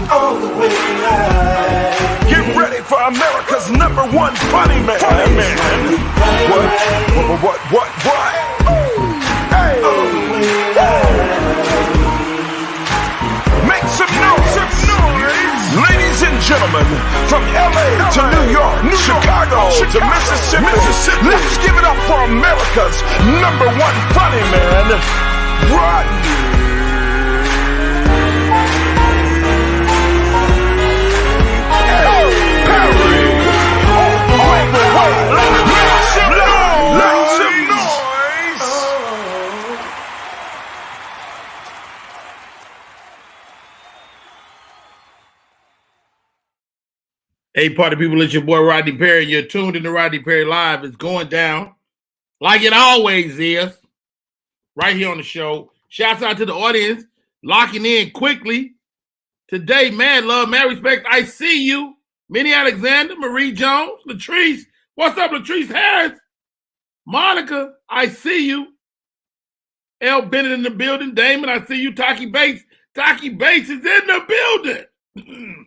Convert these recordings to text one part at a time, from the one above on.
All the way live. Get ready for America's #1 funny man. Funny man. What? Hey. All the way live. Make some noise. Ladies and gentlemen, from LA to New York, Chicago to Mississippi, let's give it up for America's #1 funny man, Rodney. Hey, party people, it's your boy Rodney Perry. You're tuned into Rodney Perry Live. It's going down like it always is, right here on the show. Shouts out to the audience, locking in quickly. Today, man, love, man, respect, I see you. Minnie Alexander, Marie Jones, Latrice. What's up, Latrice Harris? Monica, I see you. L. Bennett in the building. Damon, I see you. Taki Bates. Taki Bates is in the building.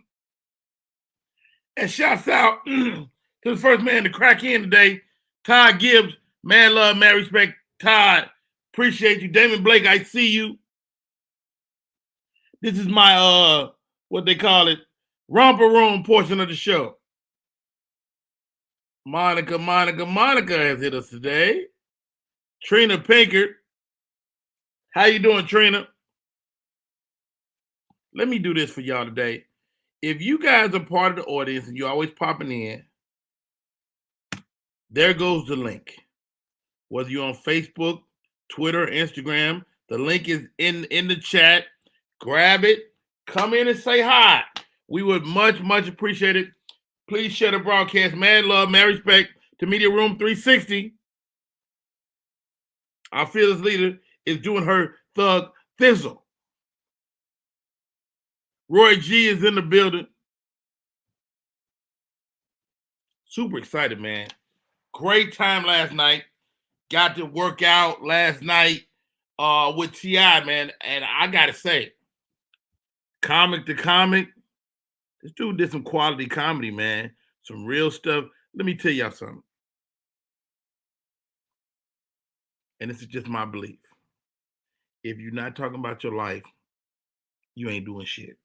And shouts out to the first man to crack in today, Todd Gibbs. Man, love, man, respect. Todd, appreciate you. Damon Blake, I see you. This is my, what they call it, romper room portion of the show. Monica has hit us today. Trina Pinkert. How you doing, Trina? Let me do this for y'all today. If you guys are part of the audience and you're always popping in, there goes the link. Whether you're on Facebook, Twitter, Instagram, the link is in the chat. Grab it. Come in and say hi. We would much appreciate it. Please share the broadcast. Man, love, man, respect to Media Room 360. Our fearless leader is doing her thug thizzle. Roy G is in the building. Super excited, man. Great time last night. Got to work out last night with T.I., man. And I got to say, comic to comic, this dude did some quality comedy, man. Some real stuff. Let me tell y'all something. And this is just my belief. If you're not talking about your life, you ain't doing shit.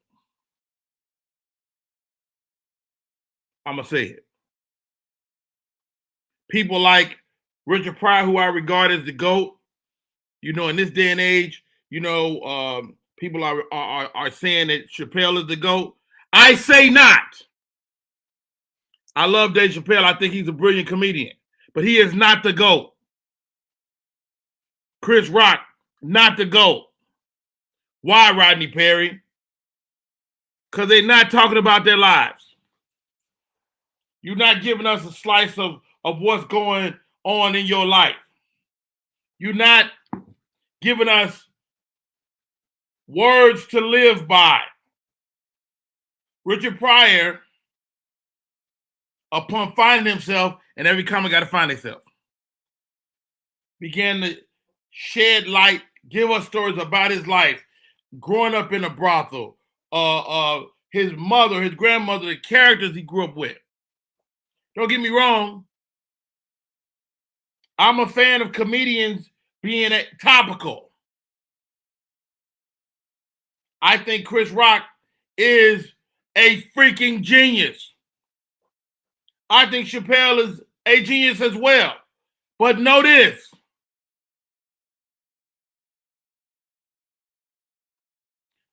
I'm going to say it. People like Richard Pryor, who I regard as the GOAT, you know, in this day and age, you know, people are saying that Chappelle is the GOAT. I say not. I love Dave Chappelle. I think he's a brilliant comedian, but he is not the GOAT. Chris Rock, not the GOAT. Why, Rodney Perry? Because they're not talking about their lives. You're not giving us a slice of what's going on in your life. You're not giving us words to live by. Richard Pryor, upon finding himself, and every comic got to find himself, began to shed light, give us stories about his life, growing up in a brothel, his mother, his grandmother, the characters he grew up with. Don't get me wrong. I'm a fan of comedians being topical. I think Chris Rock is a freaking genius. I think Chappelle is a genius as well. But know this.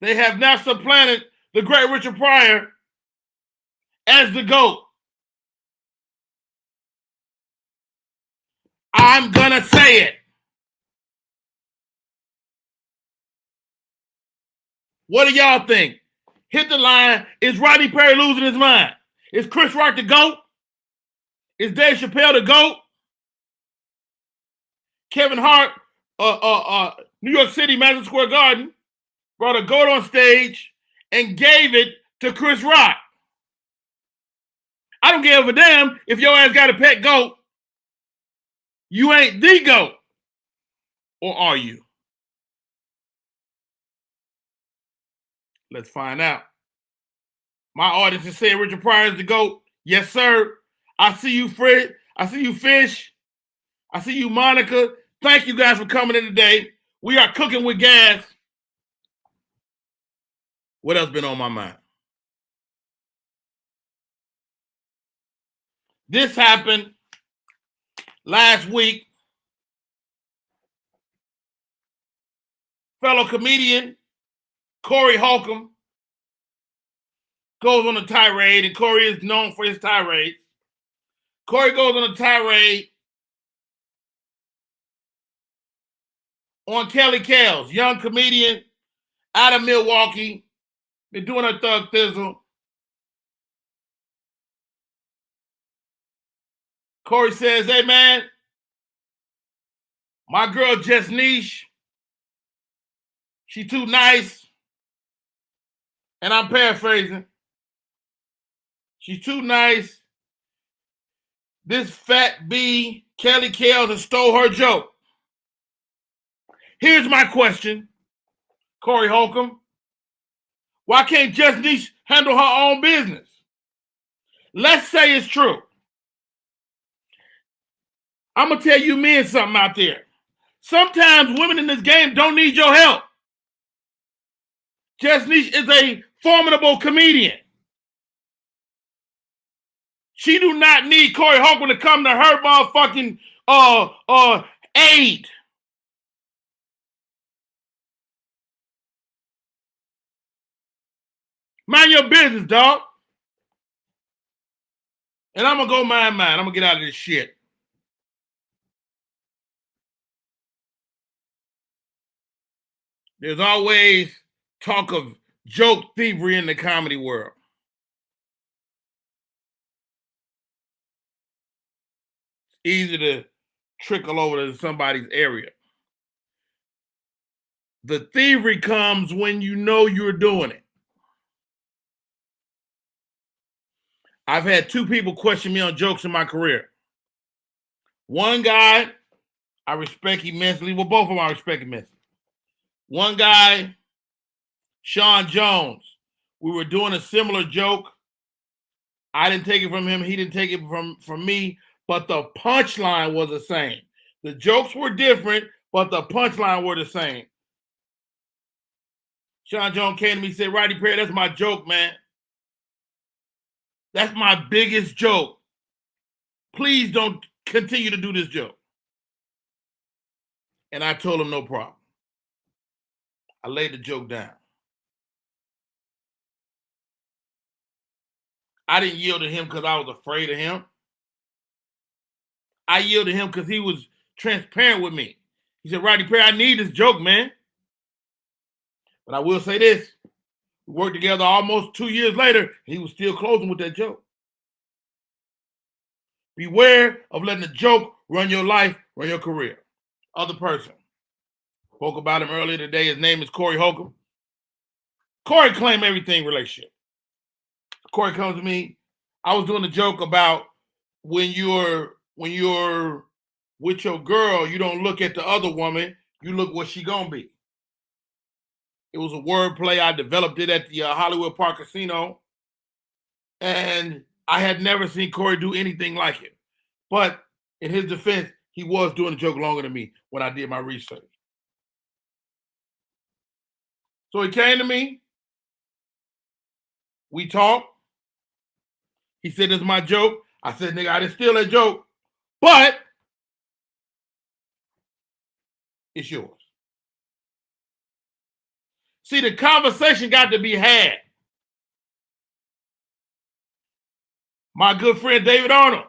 They have not supplanted the great Richard Pryor as the GOAT. I'm gonna say it. What do y'all think? Hit the line. Is Rodney Perry losing his mind? Is Chris Rock the GOAT? Is Dave Chappelle the GOAT? Kevin Hart, New York City, Madison Square Garden, brought a GOAT on stage and gave it to Chris Rock. I don't give a damn if your ass got a pet GOAT. You ain't the GOAT. Or are you? Let's find out. My audience is saying Richard Pryor is the GOAT. Yes, sir. I see you, Fred. I see you, Fish. I see you, Monica. Thank you guys for coming in today. We are cooking with gas. What else been on my mind? This happened last week. Fellow comedian Corey Holcomb goes on a tirade, and Corey is known for his tirades. Corey goes on a tirade on Kelly Kells, young comedian out of Milwaukee, been doing her thug thizzle. Corey says, hey man, my girl just niche, she too nice. And I'm paraphrasing. She's too nice. This fat B, Kelly Kells, has stole her joke. Here's my question, Corey Holcomb. Why can't Just Niche handle her own business? Let's say it's true. I'm going to tell you men something out there. Sometimes women in this game don't need your help. Just Niche is a formidable comedian. She do not need Corey Holcomb to come to her motherfucking aid. Mind your business, dog. And I'm going to go mind mine. I'm going to get out of this shit. There's always talk of joke thievery in the comedy world. It's easy to trickle over to somebody's area. The thievery comes when you know you're doing it. I've had two people question me on jokes in my career. One guy I respect immensely. Well, both of them I respect immensely. One guy, Sean Jones, we were doing a similar joke. I didn't take it from him. He didn't take it from me. But the punchline was the same. The jokes were different, but the punchline were the same. Sean Jones came to me and said, Rodney Perry, that's my joke, man. That's my biggest joke. Please don't continue to do this joke. And I told him no problem. I laid the joke down. I didn't yield to him because I was afraid of him. I yielded to him because he was transparent with me. He said, Rodney Perry, I need this joke, man. But I will say this. We worked together almost 2 years later, and he was still closing with that joke. Beware of letting the joke run your life, run your career. Other person. Spoke about him earlier today. His name is Corey Holcomb. Corey claimed everything relationship. Corey comes to me. I was doing a joke about when you're with your girl, you don't look at the other woman, you look what she gonna be. It was a word play. I developed it at the Hollywood Park Casino. And I had never seen Corey do anything like it. But in his defense, he was doing the joke longer than me when I did my research. So he came to me. We talked. He said, this is my joke. I said, nigga, I didn't steal that joke, but it's yours. See, the conversation got to be had. My good friend David Arnold,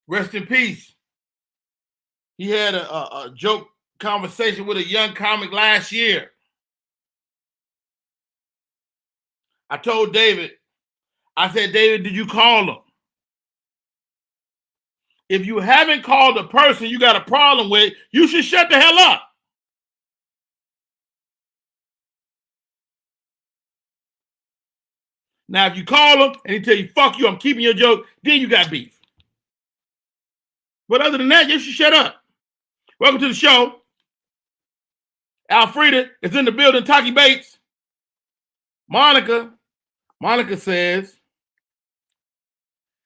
rest in peace. He had a joke conversation with a young comic last year. I told David, I said, David, did you call him? If you haven't called the person you got a problem with, you should shut the hell up. Now, if you call him and he tell you, fuck you, I'm keeping your joke, then you got beef. But other than that, you should shut up. Welcome to the show. Alfreda is in the building. Taki Bates. Monica says,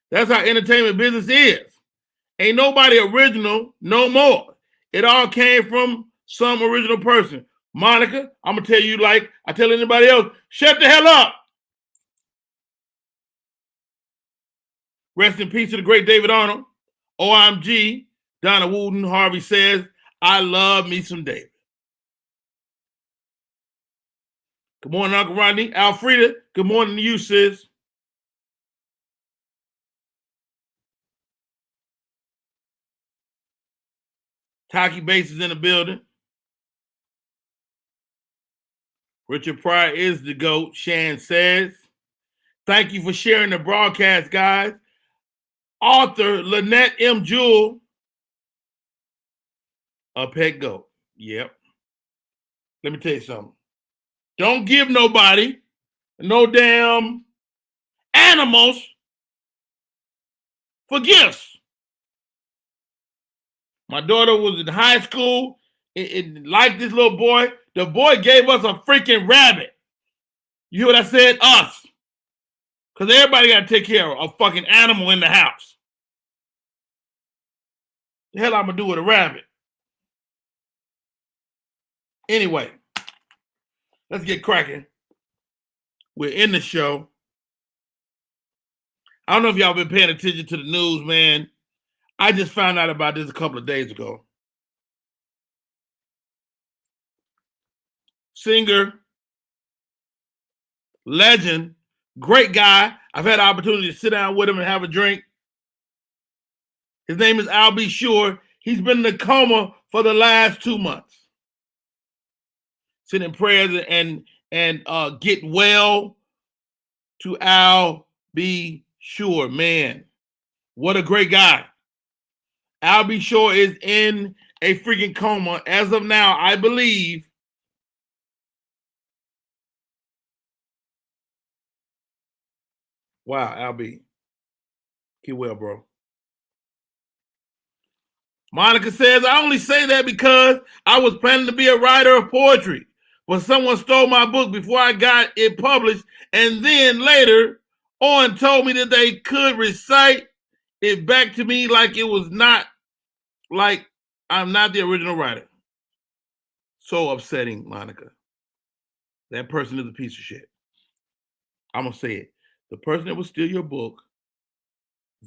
that's how entertainment business is. Ain't nobody original no more. It all came from some original person. Monica, I'm going to tell you like I tell anybody else, shut the hell up. Rest in peace to the great David Arnold. OMG, Donna Wooden Harvey says, I love me some David. Good morning, Uncle Rodney. Alfreda, good morning to you, sis. Taki Bates is in the building. Richard Pryor is the GOAT, Shan says. Thank you for sharing the broadcast, guys. Author Lynette M. Jewell, a pet goat. Yep. Let me tell you something. Don't give nobody no damn animals for gifts. My daughter was in high school. It like this little boy. The boy gave us a freaking rabbit. You hear what I said? Us. Because everybody got to take care of a fucking animal in the house. The hell I'm going to do with a rabbit? Anyway, let's get cracking. We're in the show. I don't know if y'all been paying attention to the news, man. I just found out about this a couple of days ago. Singer, legend, great guy. I've had the opportunity to sit down with him and have a drink. His name is Al B. Sure. He's been in a coma for the last 2 months. Sending prayers and get well to Al B. Sure. Man, what a great guy. Al B. Sure is in a freaking coma. As of now, I believe wow, Al B. Get well, bro. Monica says, I only say that because I was planning to be a writer of poetry, but someone stole my book before I got it published, and then later on told me that they could recite it back to me like it was not, like I'm not the original writer. So upsetting, Monica. That person is a piece of shit. I'm going to say it. The person that will steal your book,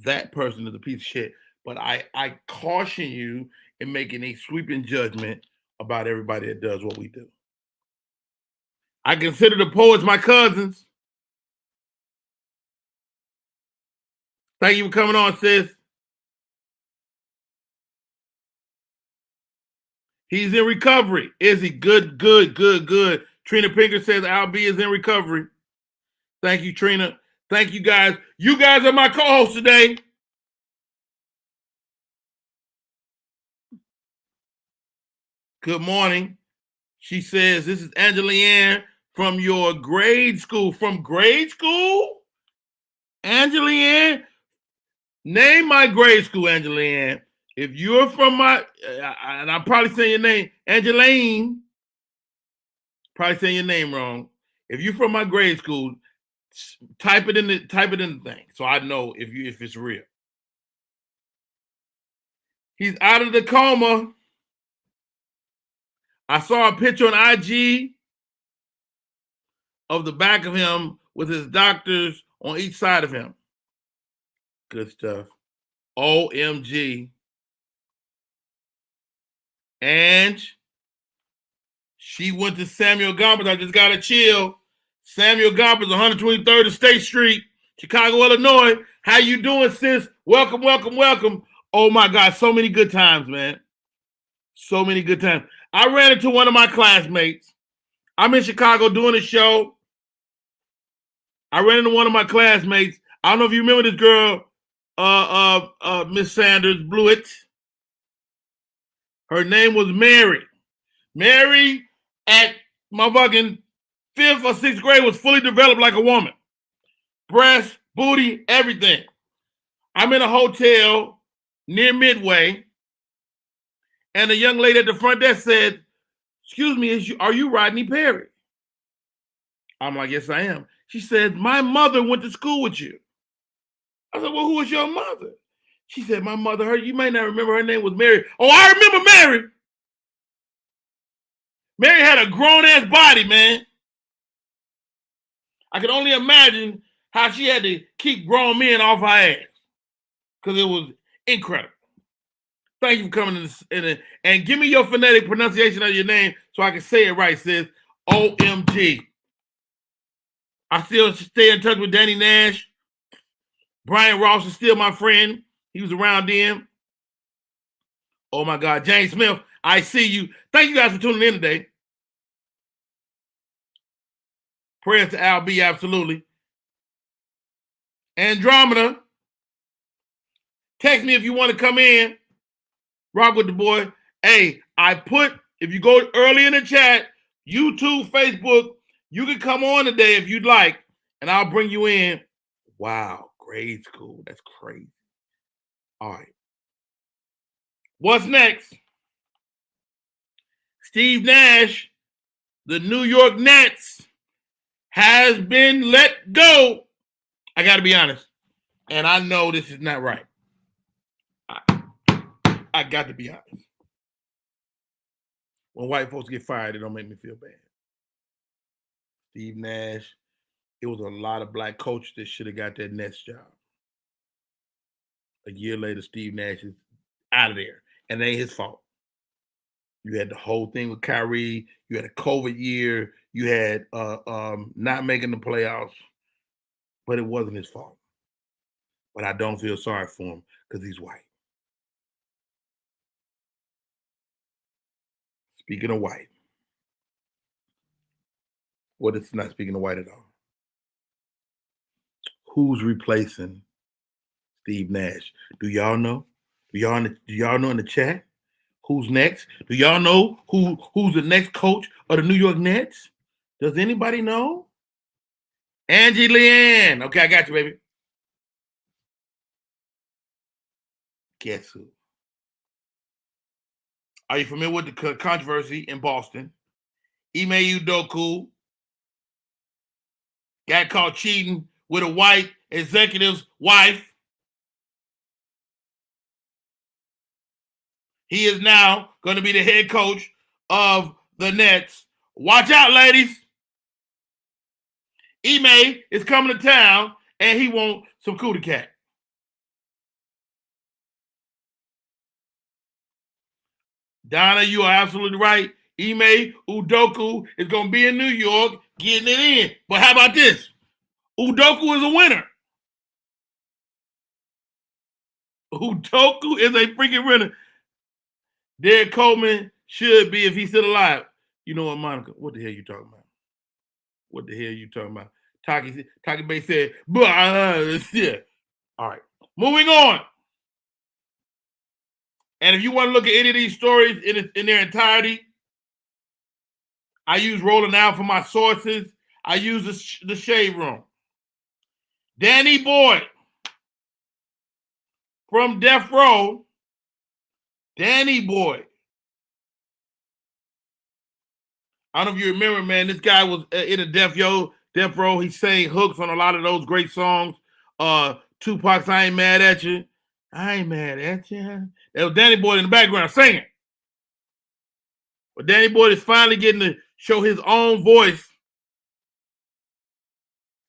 that person is a piece of shit. But I caution you in making a sweeping judgment about everybody that does what we do. I consider the poets my cousins. Thank you for coming on, sis. He's in recovery. Is he? Good. Trina Pinker says Al B is in recovery. Thank you, Trina. Thank you, guys. You guys are my co-hosts today. Good morning. She says, this is Angela Ann from your grade school. From grade school? Angela Ann? Name my grade school, Angela Ann. If you're from my, and I'm probably saying your name, Angeline, probably saying your name wrong. If you're from my grade school, type it in the thing so I know if it's real. He's out of the coma. I saw a picture on IG of the back of him with his doctors on each side of him. Good stuff. OMG. And she went to Samuel Gompers. I just got to chill. Samuel Gompers, 123rd and State Street, Chicago, Illinois. How you doing, sis? Welcome. Oh, my God. So many good times, man. So many good times. I ran into one of my classmates. I'm in Chicago doing a show. I ran into one of my classmates. I don't know if you remember this girl, Miss Sanders Blewett. Her name was Mary. Mary at my fucking 5th or 6th grade was fully developed like a woman. Breast, booty, everything. I'm in a hotel near Midway, and a young lady at the front desk said, excuse me, are you Rodney Perry? I'm like, yes, I am. She said, my mother went to school with you. I said, well, who was your mother? She said, my mother, you may not remember, her name was Mary. Oh, I remember Mary. Mary had a grown-ass body, man. I can only imagine how she had to keep grown men off her ass because it was incredible. Thank you for coming in and give me your phonetic pronunciation of your name so I can say it right, sis. OMG. I still stay in touch with Danny Nash. Brian Ross is still my friend. He was around then. Oh my God. James Smith, I see you. Thank you guys for tuning in today. Prayers to Al B, absolutely. Andromeda, text me if you want to come in. Rock with the boy. Hey, if you go early in the chat, YouTube, Facebook, you can come on today if you'd like, and I'll bring you in. Wow, grade school. That's crazy. All right. What's next? Steve Nash, the New York Nets, has been let go. I got to be honest, and I know this is not right. I got to be honest. When white folks get fired, it don't make me feel bad. Steve Nash, it was a lot of black coaches that should have got that Nets job. A year later, Steve Nash is out of there, and it ain't his fault. You had the whole thing with Kyrie. You had a COVID year. You had not making the playoffs, but it wasn't his fault. But I don't feel sorry for him because he's white. Speaking of white, well, it's not speaking of white at all. Who's replacing Steve Nash? Do y'all know? Do y'all know in the chat? Who's next? Do y'all know who's the next coach of the New York Nets? Does anybody know? Angie Leanne. Okay, I got you, baby. Guess who? Are you familiar with the controversy in Boston? Ime Udoka got caught cheating with a white executive's wife. He is now going to be the head coach of the Nets. Watch out, ladies. Ime is coming to town, and he wants some cootie cat. Donna, you are absolutely right. Ime Udoka is going to be in New York getting it in. But how about this? Udoka is a winner. Udoka is a freaking winner. Derek Coleman should be if he's still alive. You know what, Monica? What the hell you talking about? What the hell you talking about? Taki Bay said, yeah. All right. Moving on. And if you want to look at any of these stories in their entirety, I use Rolling Out for my sources. I use the Shade Room. Danny Boyd from Death Row. Danny Boyd. I don't know if you remember, man. This guy was in a Death Row. He sang hooks on a lot of those great songs. Tupac's I Ain't Mad at You. I ain't mad at you. That was Danny Boyd in the background singing. But Danny Boyd is finally getting to show his own voice.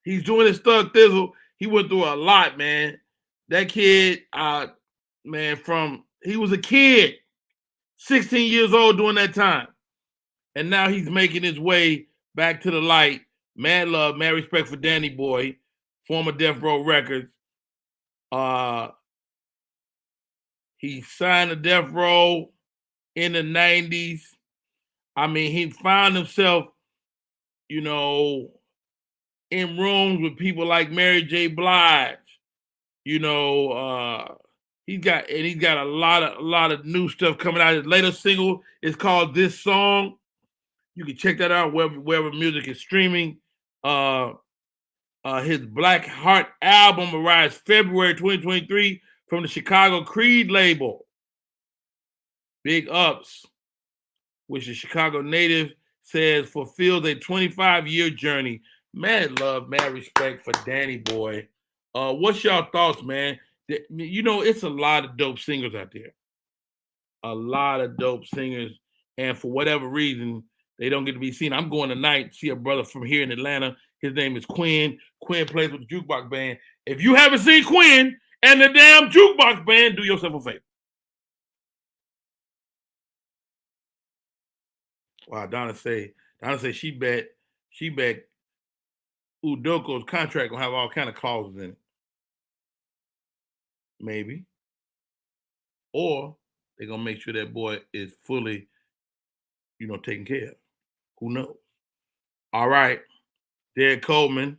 He's doing his Thug Thizzle. He went through a lot, man. That kid, man, he was a kid, 16 years old during that time. And now he's making his way back to the light. Mad love, mad respect for Danny Boyd, former Death Row Records. He signed to Death Row in the 90s. I mean, he found himself, in rooms with people like Mary J. Blige. He's got a lot of new stuff coming out. His latest single is called This Song. You can check that out wherever music is streaming. His Black Heart album arrives February 2023 from the Chicago Creed label. Big ups, which the Chicago native says fulfills a 25-year journey Mad love, mad respect for Danny Boy. What's y'all thoughts, man? You know, it's a lot of dope singers out there. A lot of dope singers, and for whatever reason, they don't get to be seen. I'm going tonight to see a brother from here in Atlanta. His name is Quinn. Quinn plays with the Jukebox Band. If you haven't seen Quinn and the damn Jukebox Band, do yourself a favor. Wow, Donna say she bet Udoko's contract will have all kind of clauses in it. Maybe. Or they're gonna make sure that boy is fully, taken care of. Who knows? All right. Derek Coleman,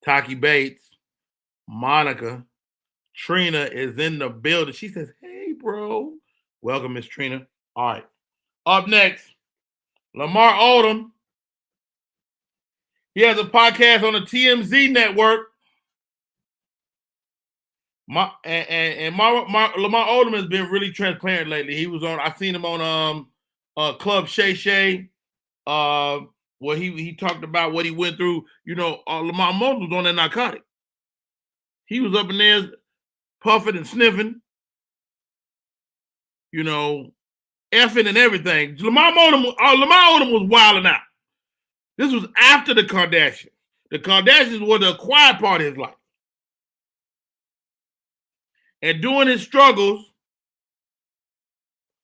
Taki Bates, Monica, Trina is in the building. She says, "Hey, bro." Welcome, Miss Trina. All right. Up next, Lamar Odom. He has a podcast on the TMZ network. Lamar Odom has been really transparent lately. He was on. I seen him on Club Shay Shay, where he talked about what he went through. Lamar Odom was on that narcotic. He was up in there puffing and sniffing, effing and everything. Lamar Odom was wilding out. This was after the Kardashians. The Kardashians were the quiet part of his life. And during his struggles,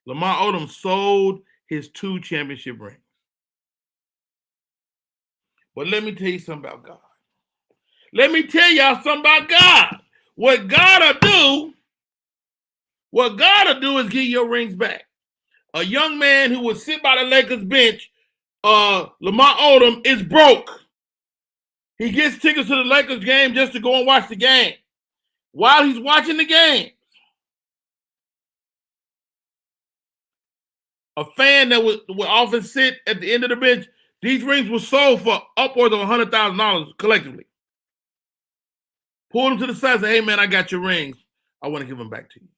Lamar Odom sold his 2 championship rings. But let me tell you something about God. Let me tell y'all something about God. What God'll do is give your rings back. A young man who would sit by the Lakers bench, Lamar Odom, is broke. He gets tickets to the Lakers game just to go and watch the game. While he's watching the game, a fan that would often sit at the end of the bench, these rings were sold for upwards of $100,000 collectively. Pulled him to the side and said, "Hey, man, I got your rings. I want to give them back to you."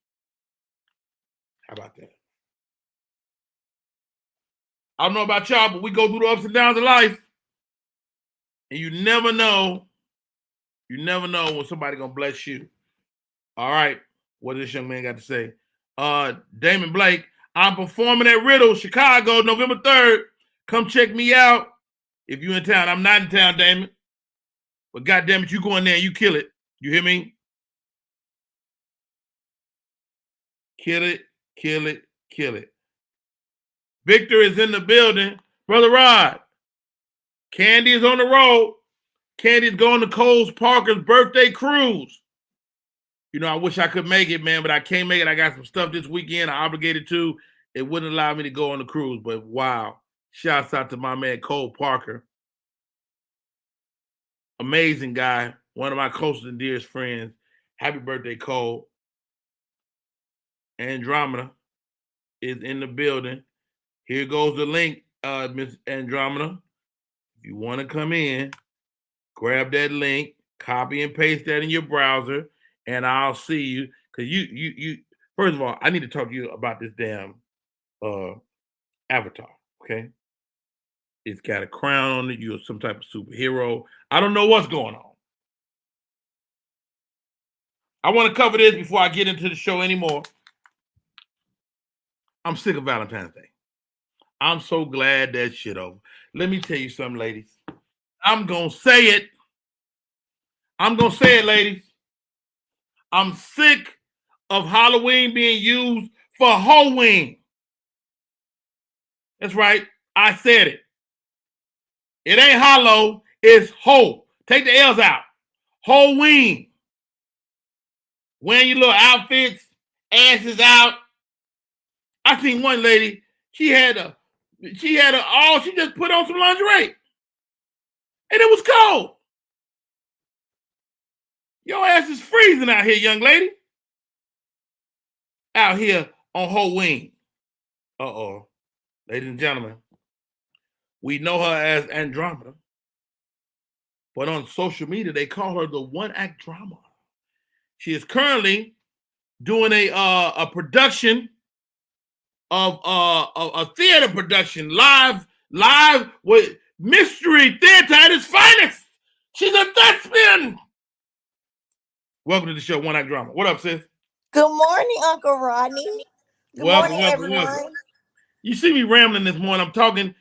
How about that? I don't know about y'all, but we go through the ups and downs of life. And you never know when somebody going to bless you. All right. What does this young man got to say? Damon Blake, I'm performing at Riddle, Chicago, November 3rd. Come check me out if you're in town. I'm not in town, Damon. But goddamn it, you go in there and you kill it. You hear me? Kill it, kill it, kill it. Victor is in the building. Brother Rod, Candy is on the road. Candy's going to Coles Parker's birthday cruise. I wish I could make it, man, but I can't make it. I got some stuff this weekend I obligated to. It wouldn't allow me to go on the cruise, but wow. Shouts out to my man, Cole Parker. Amazing guy. One of my closest and dearest friends. Happy birthday, Cole. Andromeda is in the building. Here goes the link, Miss Andromeda. If you want to come in, grab that link, copy and paste that in your browser, and I'll see you. Because you first of all, I need to talk to you about this damn avatar, okay? It's got a crown on it. You're some type of superhero. I don't know what's going on. I want to cover this before I get into the show anymore. I'm sick of Valentine's Day. I'm so glad that shit over. Let me tell you something, ladies. I'm going to say it. Ladies. I'm sick of Halloween being used for Halloween. That's right. I said it. It ain't hollow. It's ho. Take the L's out. Halloween. Wearing your little outfits, asses out. I seen one lady. She just put on some lingerie. And it was cold. Your ass is freezing out here, young lady. Out here on Halloween. Uh-oh. Ladies and gentlemen, we know her as Andromeda. But on social media, they call her the one-act drama. She is currently doing a production of a theater production live with Mystery theater at its finest. She's a thespian. Welcome to the show, One Act Drama. What up, sis? Good morning, Uncle Rodney. Good morning, everyone. Welcome. You see me rambling this morning. I'm talking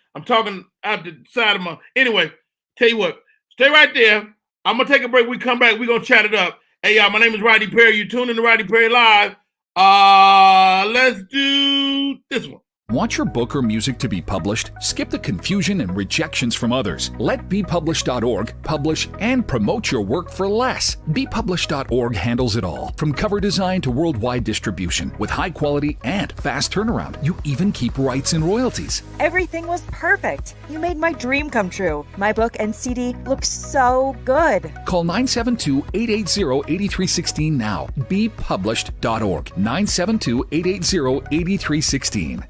out the side of my. Anyway, tell you what, stay right there. I'm gonna take a break. We come back. We're gonna chat it up. Hey, y'all, my name is Rodney Perry. You tune in to Rodney Perry Live. Let's do this one. Want your book or music to be published? Skip the confusion and rejections from others. Let bepublished.org publish and promote your work for less. Bepublished.org handles it all, from cover design to worldwide distribution, with high quality and fast turnaround. You even keep rights and royalties. Everything was perfect. You made my dream come true. My book and CD look so good. Call 972-880-8316 now. Bepublished.org. 972-880-8316.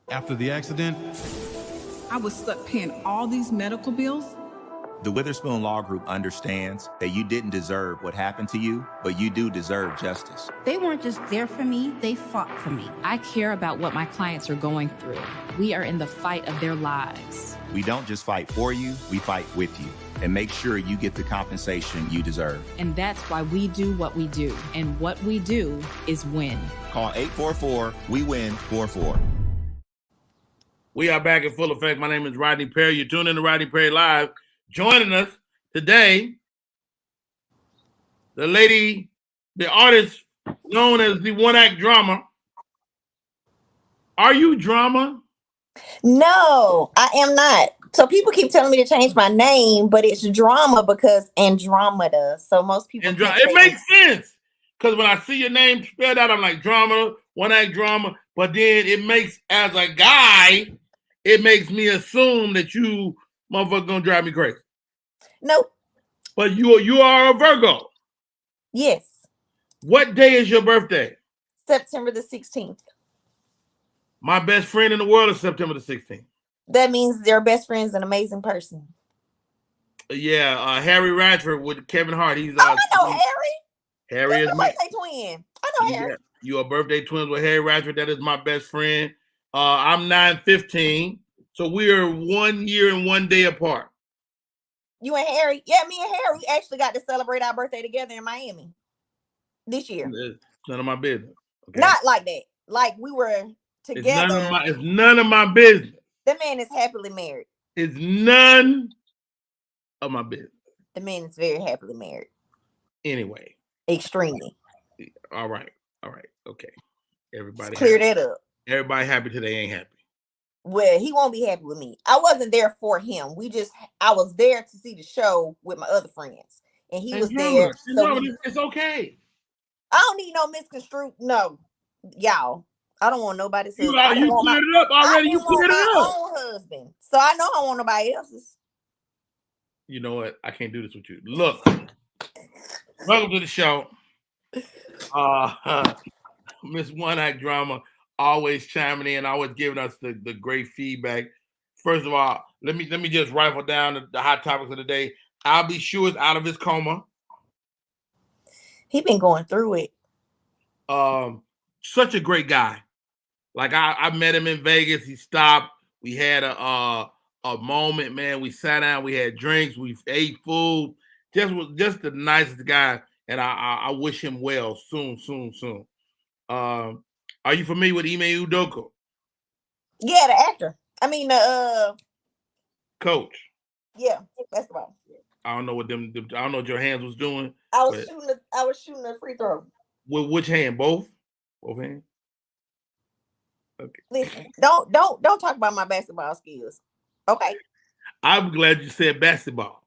After the accident, I was stuck paying all these medical bills. The Witherspoon Law Group understands that you didn't deserve what happened to you, but you do deserve justice. They weren't just there for me, they fought for me. I care about what my clients are going through. We are in the fight of their lives. We don't just fight for you, we fight with you and make sure you get the compensation you deserve. And that's why we do what we do. And what we do is win. Call 844-WE-WIN-44. We are back in full effect. My name is Rodney Perry. You're tuning in to Rodney Perry Live. Joining us today, the lady, the artist known as the One Act Drama. Are you drama? No, I am not. So people keep telling me to change my name, but it's drama because Andromeda. So most people It makes sense. Because when I see your name spelled out, I'm like drama, One Act Drama. But then it makes, as a guy, it makes me assume that you motherfucker gonna drive me crazy. Nope. But you are a Virgo. Yes. What day is your birthday? September the 16th. My best friend in the world is September the 16th. That means they're best friends, an amazing person. Yeah, Harry Radford with Kevin Hart. He's I know Harry. Harry is my birthday twin. I know Harry. You are birthday twins with Harry Radford. That is my best friend. I'm 9/15, so we are 1 year and 1 day apart. You and Harry? Yeah, me and Harry, we actually got to celebrate our birthday together in Miami this year. It's none of my business. Okay? Not like that. Like we were together. It's none of my business. The man is happily married. It's none of my business. The man is very happily married. Anyway. Extremely. All right. Okay. Everybody clear that up. Everybody happy till they ain't happy. Well, he won't be happy with me. I wasn't there for him. I was there to see the show with my other friends. And he was there. It's okay. I don't need no misconstrued. No. Y'all. I don't want nobody to. You cleared it up already. You cleared it up. Own husband. So I know I don't want nobody else's. You know what? I can't do this with you. Look. Welcome to the show. Miss One Act Drama, always chiming in, always giving us the great feedback. First of all, let me just rifle down the hot topics of the day. I'll be sure is out of his coma. He been going through it. Such a great guy. Like I met him in Vegas. He stopped. We had a moment, man. We sat down. We had drinks. We ate food. Just the nicest guy, and I wish him well soon. Are you familiar with Ime Udoka? Yeah, the actor. I mean the coach. Yeah, that's right. I don't know what I don't know what your hands was doing. I was shooting a free throw. With which hand? Both hands. Okay. Listen, don't talk about my basketball skills. Okay. I'm glad you said basketball.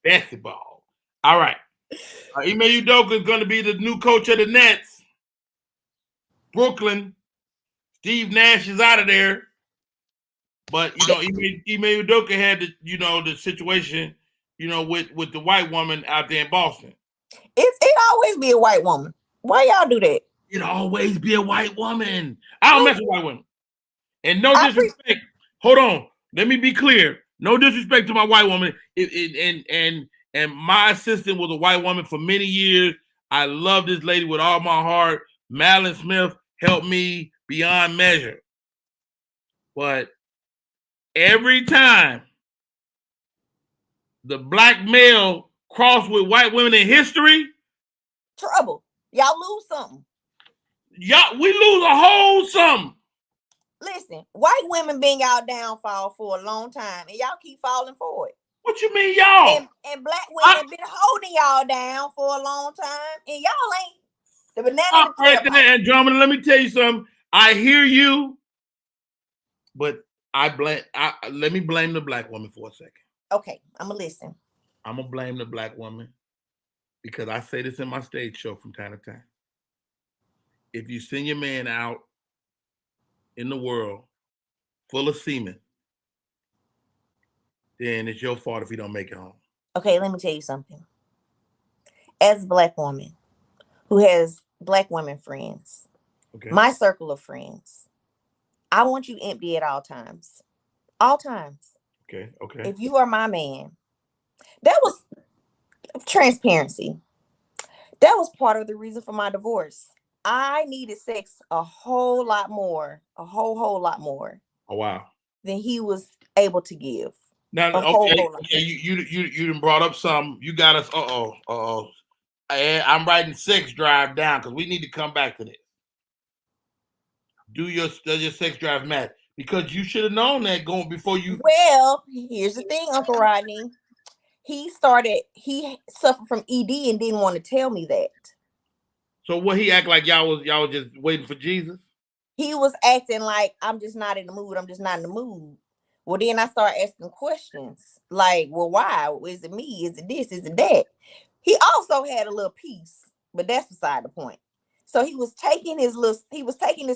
Basketball. All right. Ime Udoka is going to be the new coach of the Nets. Brooklyn. Steve Nash is out of there. But, Ime Udoka had the situation, with the white woman out there in Boston. It always be a white woman. Why y'all do that? It always be a white woman. I don't mess with white women. And no disrespect. Hold on. Let me be clear. No disrespect to my white woman. And my assistant was a white woman for many years. I love this lady with all my heart. Madeline Smith helped me beyond measure. But every time the black male cross with white women in history, trouble. Y'all lose something. We lose a whole something. Listen, white women been y'all downfall for a long time, and y'all keep falling for it. What you mean, y'all? And black women been holding y'all down for a long time, and y'all ain't the banana. Right there, and Drummond, let me tell you something. I hear you, but let me blame the black woman for a second. Okay, I'm gonna listen. I'm gonna blame the black woman because I say this in my stage show from time to time. If you send your man out in the world full of semen, then it's your fault if he don't make it home. Okay, let me tell you something. As a black woman who has black women friends, my circle of friends, I want you empty at all times. All times. Okay. If you are my man, that was transparency. That was part of the reason for my divorce. I needed sex a whole lot more, a whole lot more. Oh wow! Than he was able to give. Now, okay, you done brought up some. You got us. I'm writing sex drive down because we need to come back to this. Does your sex drive matter? Because you should have known that going before you. Well, here's the thing, Uncle Rodney. He suffered from ED and didn't want to tell me that. So what he act like y'all was just waiting for Jesus? He was acting like I'm just not in the mood. I'm just not in the mood. Well, then I started asking questions like, well, why? Is it me? Is it this? Is it that? He also had a little piece, but that's beside the point. So he was taking his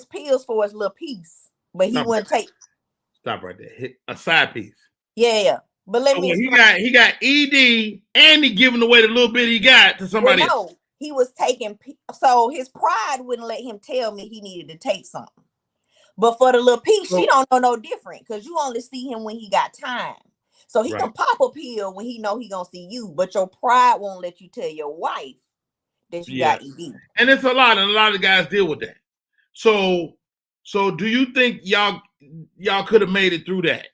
pills for his little piece, but he wouldn't take. Stop right there. Hit a side piece. Yeah. But let me. He got ED and he giving away the little bit he got to somebody else. No, he was taking. So his pride wouldn't let him tell me he needed to take something. But for the little piece, she don't know no different because you only see him when he got time. So he can pop a pill when he know he gonna see you, but your pride won't let you tell your wife that you got ED. And it's a lot of guys deal with that. So do you think y'all could have made it through that?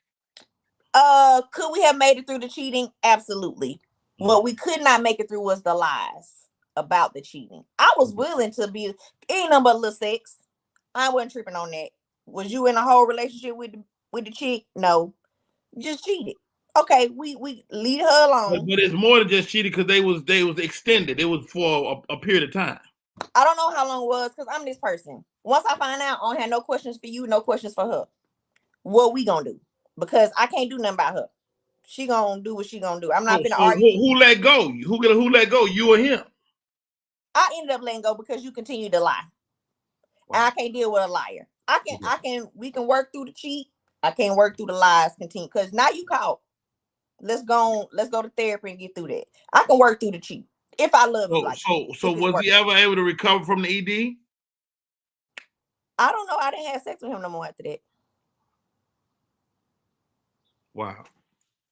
Could we have made it through the cheating? Absolutely. What we could not make it through was the lies about the cheating. I was willing to be ain't nothing but a little sex. I wasn't tripping on that. Was you in a whole relationship with the chick? No, just cheated. Okay, we leave her alone. But it's more than just cheating because they was extended. It was for a period of time. I don't know how long it was because I'm this person. Once I find out, I don't have no questions for you, no questions for her. What we gonna do? Because I can't do nothing about her. She gonna do what she gonna do. I'm not gonna argue. Who let go? Who let go? You or him? I ended up letting go because you continue to lie. Wow. And I can't deal with a liar. We can work through the cheat. I can't work through the lies. Continue because now you caught. Let's go to therapy and get through that. I can work through the cheat if I love you. So was he ever able to recover from the ED? I don't know. I didn't have sex with him no more after that. Wow.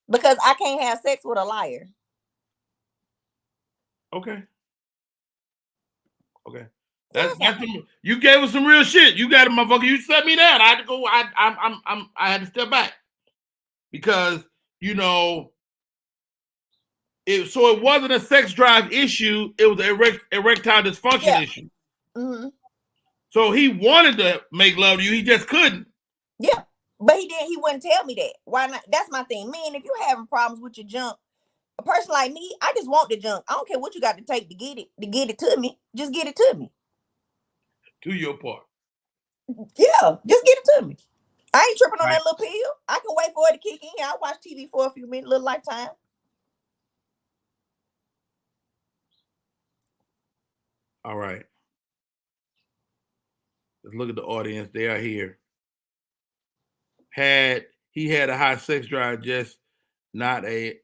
Because I can't have sex with a liar. Okay. You gave us some real shit. You got it, motherfucker. You set me down. I had to go. I had to step back because it wasn't a sex drive issue. It was an erectile dysfunction issue. Mm-hmm. So he wanted to make love to you. He just couldn't. Yeah, but he didn't. He wouldn't tell me that. Why not? That's my thing, man. If you're having problems with your junk, a person like me, I just want the junk. I don't care what you got to take to get it to me. Just get it to me. Do your part. Yeah, just get it to me. I ain't tripping on that little pill. I can wait for it to kick in. I'll watch TV for a few minutes, little Lifetime. All right. Let's look at the audience. They are here. He had a high sex drive, just not at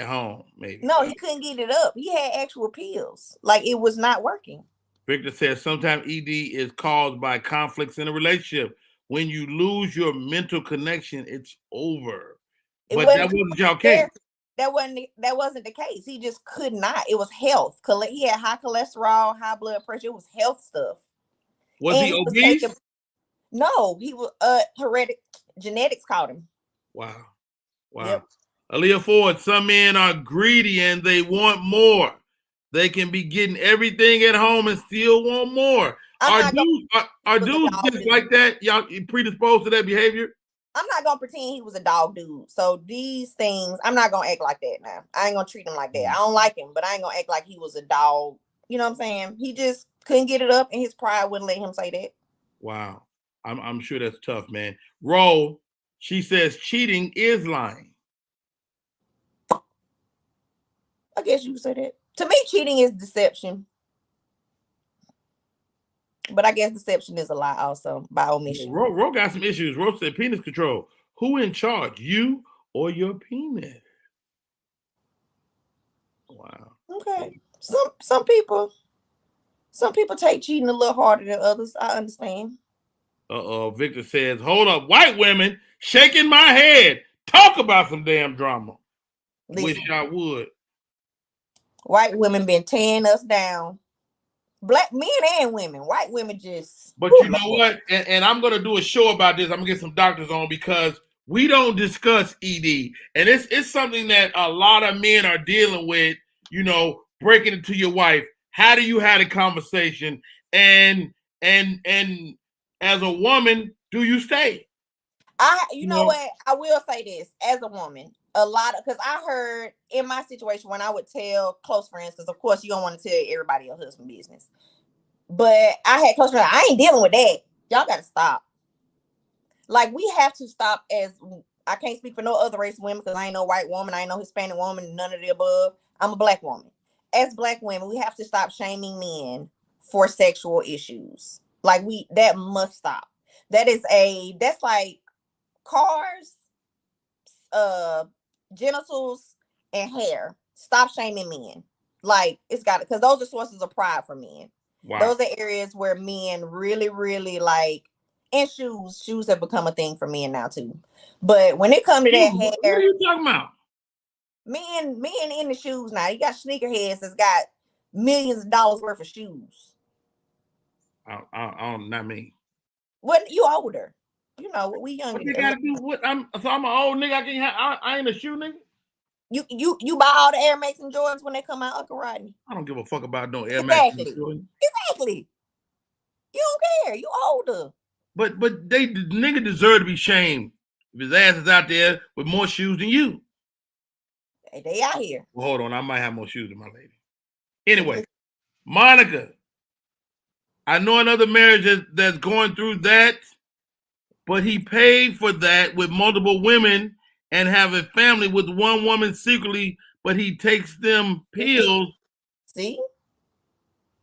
home, maybe. No, he couldn't get it up. He had actual pills. Like it was not working. Victor says sometimes ED is caused by conflicts in a relationship. When you lose your mental connection, it's over. But that wasn't y'all case. That wasn't the case. He just could not. It was health. He had high cholesterol, high blood pressure. It was health stuff. Was he obese? No, he was hereditary genetics caught him. Wow. Wow. Yep. Aaliyah Ford, some men are greedy and they want more. They can be getting everything at home and still want more. Are dudes just like that? Y'all predisposed to that behavior? I'm not gonna pretend he was a dog dude. So these things, I'm not gonna act like that now. I ain't gonna treat him like that. I don't like him, but I ain't gonna act like he was a dog. You know what I'm saying? He just couldn't get it up, and his pride wouldn't let him say that. Wow. I'm sure that's tough, man. Ro, she says cheating is lying. I guess you could say that. To me, cheating is deception. But I guess deception is a lie also by omission. Ro got some issues. Ro said penis control. Who in charge, you or your penis? Wow. Okay. Some people take cheating a little harder than others. I understand. Victor says, hold up, white women shaking my head. Talk about some damn drama. Listen, wish I would. White women been tearing us down. Black men and women. White women just. But you know what? And I'm going to do a show about this. I'm going to get some doctors on because we don't discuss ED. And it's something that a lot of men are dealing with, you know, breaking into your wife. How do you have a conversation? And as a woman, do you stay? You know what? I will say this as a woman, because I heard in my situation when I would tell close friends, because of course you don't want to tell everybody your husband business. But I had close friends. I ain't dealing with that. Y'all got to stop. Like we have to stop. As I can't speak for no other race of women because I ain't no white woman, I ain't no Hispanic woman, none of the above. I'm a black woman. As black women, we have to stop shaming men for sexual issues. Like that must stop. That's like cars, genitals, and hair. Stop shaming men. Like it's got it, because those are sources of pride for men. Wow. Those are areas where men really, really like. And shoes have become a thing for men now too. But when it comes to that hair, what are you talking about? Men in the shoes now. You got sneakerheads that's got millions of dollars worth of shoes. Not me. What you older? You know we young. What they gotta do? I'm an old nigga. I ain't a shoe nigga. You buy all the Air Max and Jordans when they come out, Uncle Rodney. I don't give a fuck about no Air Max and Jordans. Exactly. You don't care. You older. But the nigga deserve to be shamed if his ass is out there with more shoes than you. Hey, they out here. Well, hold on. I might have more shoes than my lady. Anyway, Monica, I know another marriage that's going through that, but he paid for that with multiple women and have a family with one woman secretly, but he takes them pills. See?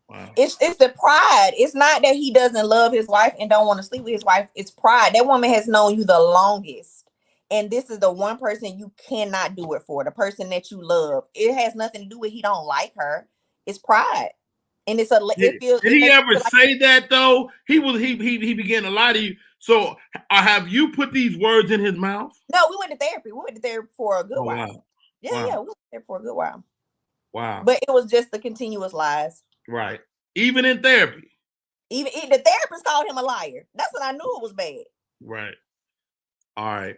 Wow. It's the pride. It's not that he doesn't love his wife and don't want to sleep with his wife. It's pride. That woman has known you the longest. And this is the one person you cannot do it for, the person that you love. It has nothing to do with he don't like her. It's pride. And it's Did he ever say that though? He began to lie to you. So have you put these words in his mouth? No, we went to therapy. We went to therapy for a good while. Wow. Yeah, we went there for a good while. Wow. But it was just the continuous lies. Right. Even in therapy. Even the therapist called him a liar. That's when I knew it was bad. Right. All right.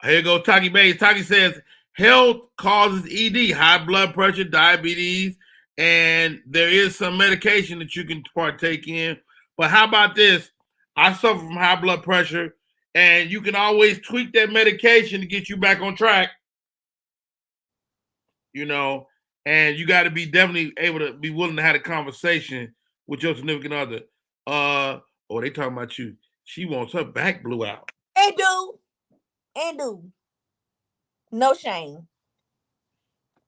Here you go, Taki Bates. Taki says health causes ED, high blood pressure, diabetes, and there is some medication that you can partake in. But how about this? I suffer from high blood pressure, and you can always tweak that medication to get you back on track. You know, and you got to be definitely able to be willing to have a conversation with your significant other. They talking about you. She wants her back blew out. And do. No shame.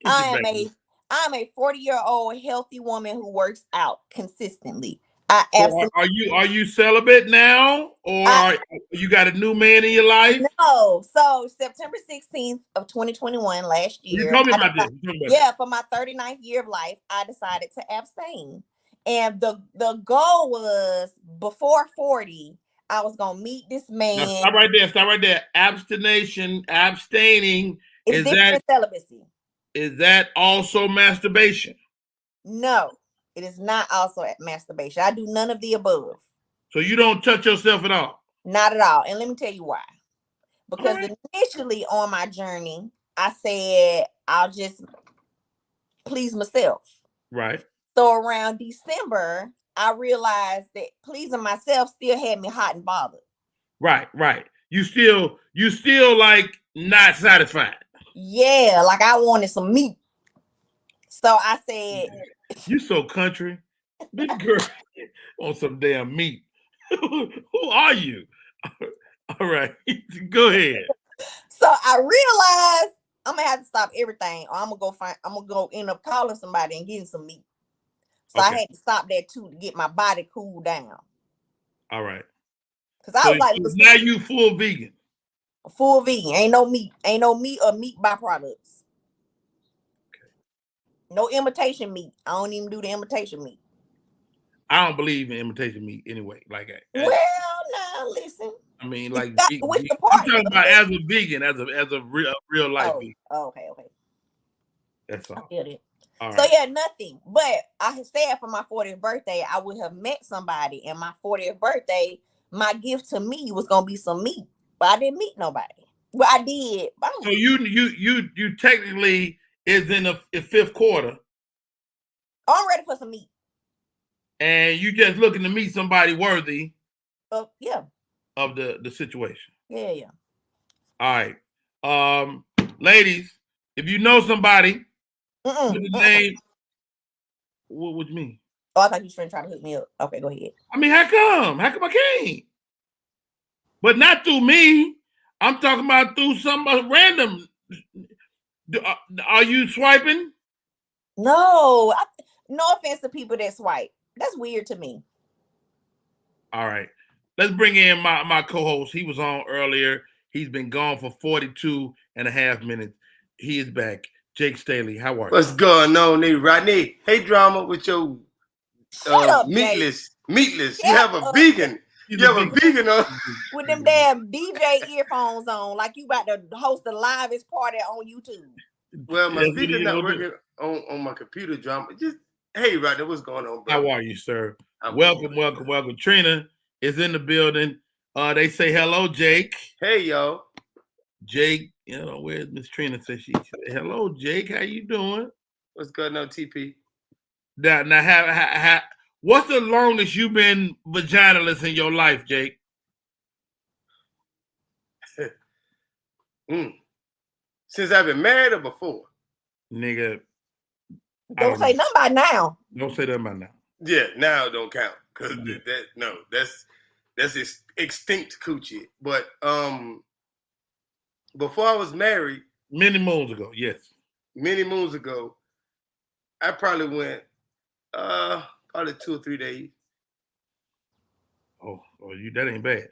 I'm a 40-year-old healthy woman who works out consistently. Are you celibate now, or you got a new man in your life? No. So September 16th of 2021, last year. You told me about this. Yeah, for my 39th year of life, I decided to abstain. And the goal was before 40, I was gonna meet this man. Now, stop right there. Abstaining is different than celibacy. Is that also masturbation? No, it is not also masturbation. I do none of the above. So you don't touch yourself at all? Not at all. And let me tell you why. Because All right. initially on my journey, I said I'll just please myself. Right. So around December, I realized that pleasing myself still had me hot and bothered. Right. Right. You still like not satisfied. Yeah, like I wanted some meat. So I said, You so country. This girl on some damn meat. Who are you? All right. Go ahead. so I realized I'm gonna have to stop everything, or I'm gonna go end up calling somebody and getting some meat. So I Okay. had to stop that too to get my body cooled down. All right. Cause I So was like, now you full vegan. full vegan, ain't no meat or meat byproducts. No imitation meat. I don't even do the imitation meat. I don't believe in imitation meat anyway. Like, Well, now listen. I mean, like, Which the I'm part? talking about as a vegan, as a real life vegan. Okay. That's all. I get it. All So right. yeah, nothing. But I had said for my 40th birthday, I would have met somebody, and my 40th birthday, my gift to me was gonna be some meat. But I didn't meet nobody. Well, I did. So you technically is in the fifth quarter, I'm ready for some meat. and you just looking to meet somebody worthy Yeah. of the situation. Yeah. All right. Ladies, if you know somebody with the name, what you mean? Oh, I thought you were trying to hook me up. Okay, go ahead. I mean, how come? How come I can't? But not through me. I'm talking about through some random. Are you swiping? No, no offense to people that swipe. That's weird to me. All right. Let's bring in my co-host. He was on earlier. He's been gone for 42 and a half minutes. He is back. Jake Staley, how are you? What's going on, Rodney? Hey, drama with your meatless. Shut you have a up. vegan. You have a vegan on. With them damn DJ earphones on, like you about to host the livest party on YouTube. Well, my speaker's not working on my computer, drama. Just hey, Rodney, what's going on, bro? How are you, sir? Welcome. Trina is in the building. They say hello, Jake. Hey, y'all. Jake, where's Miss Trina? Says she said, hello, Jake. How you doing? What's going on, TP? Now, what's the longest you've been vaginaless in your life, Jake? Since I've been married or before? Nigga. Don't say nothing about now. Don't say that about now. Yeah, now don't count. Because that's extinct coochie. But before I was married. Many moons ago, yes. Many moons ago, I probably went probably 2 or 3 days. Oh, that ain't bad.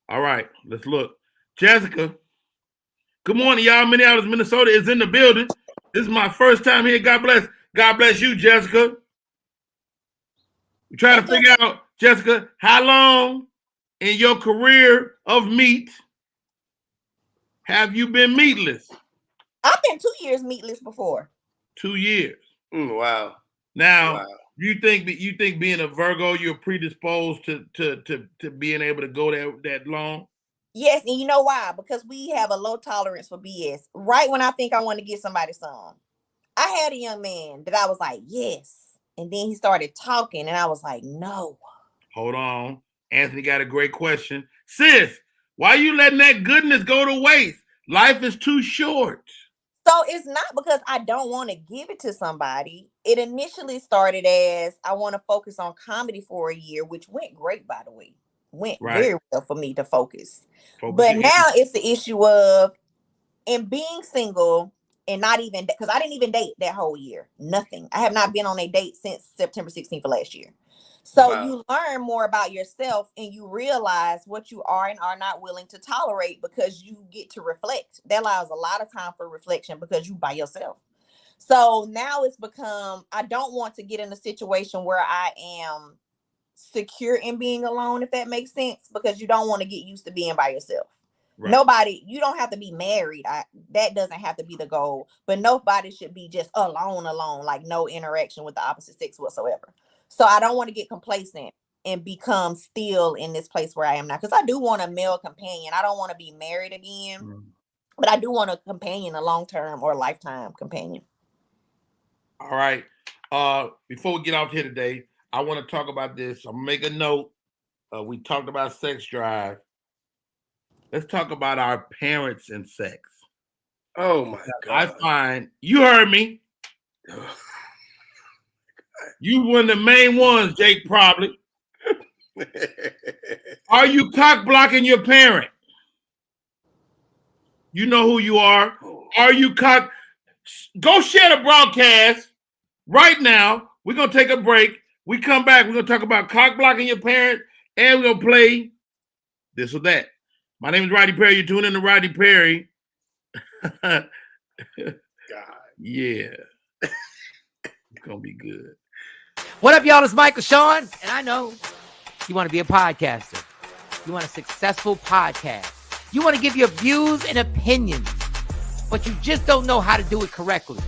All right, let's look. Jessica, good morning, y'all. Minneapolis, Minnesota is in the building. This is my first time here. God bless you, Jessica. We're trying to figure out, Jessica, how long in your career of meat have you been meatless? I've been 2 years meatless before. 2 years. Wow. Now, you think being a Virgo, you're predisposed to being able to go that long? Yes, and you know why? Because we have a low tolerance for BS. Right when I think I want to get somebody some, I had a young man that I was like, yes, and then he started talking, and I was like, no. Hold on, Anthony got a great question, sis. Why you letting that goodness go to waste? Life is too short. So it's not because I don't want to give it to somebody. It initially started as I want to focus on comedy for a year, which went great, by the way. Went very well for me to focus. But now it's the issue of in being single and not even because I didn't even date that whole year. Nothing. I have not been on a date since September 16th of last year. So you learn more about yourself and you realize what you are and are not willing to tolerate because you get to reflect. That allows a lot of time for reflection because you by yourself. So now it's become, I don't want to get in a situation where I am secure in being alone, if that makes sense, because you don't want to get used to being by yourself. Right. Nobody, you don't have to be married. That doesn't have to be the goal, but nobody should be just alone, like no interaction with the opposite sex whatsoever. So I don't want to get complacent. and become still in this place where I am now. Because I do want a male companion. I don't want to be married again, but I do want a companion, a long-term or lifetime companion. All right. Before we get off here today, I want to talk about this. I'm gonna make a note. We talked about sex drive. Let's talk about our parents and sex. Oh my God! I find you heard me. You one of the main ones, Jake. Probably. Are you cock blocking your parent? You know who you are. Are you cock? Go share the broadcast right now. We're gonna take a break. We come back. We're gonna talk about cock blocking your parent, and we're gonna play this or that. My name is Rodney Perry. You're tuning in to Rodney Perry. God. Yeah. It's gonna be good. What up, y'all? It's Michael Sean, and I know you want to be a podcaster. You want a successful podcast. You want to give your views and opinions, but you just don't know how to do it correctly.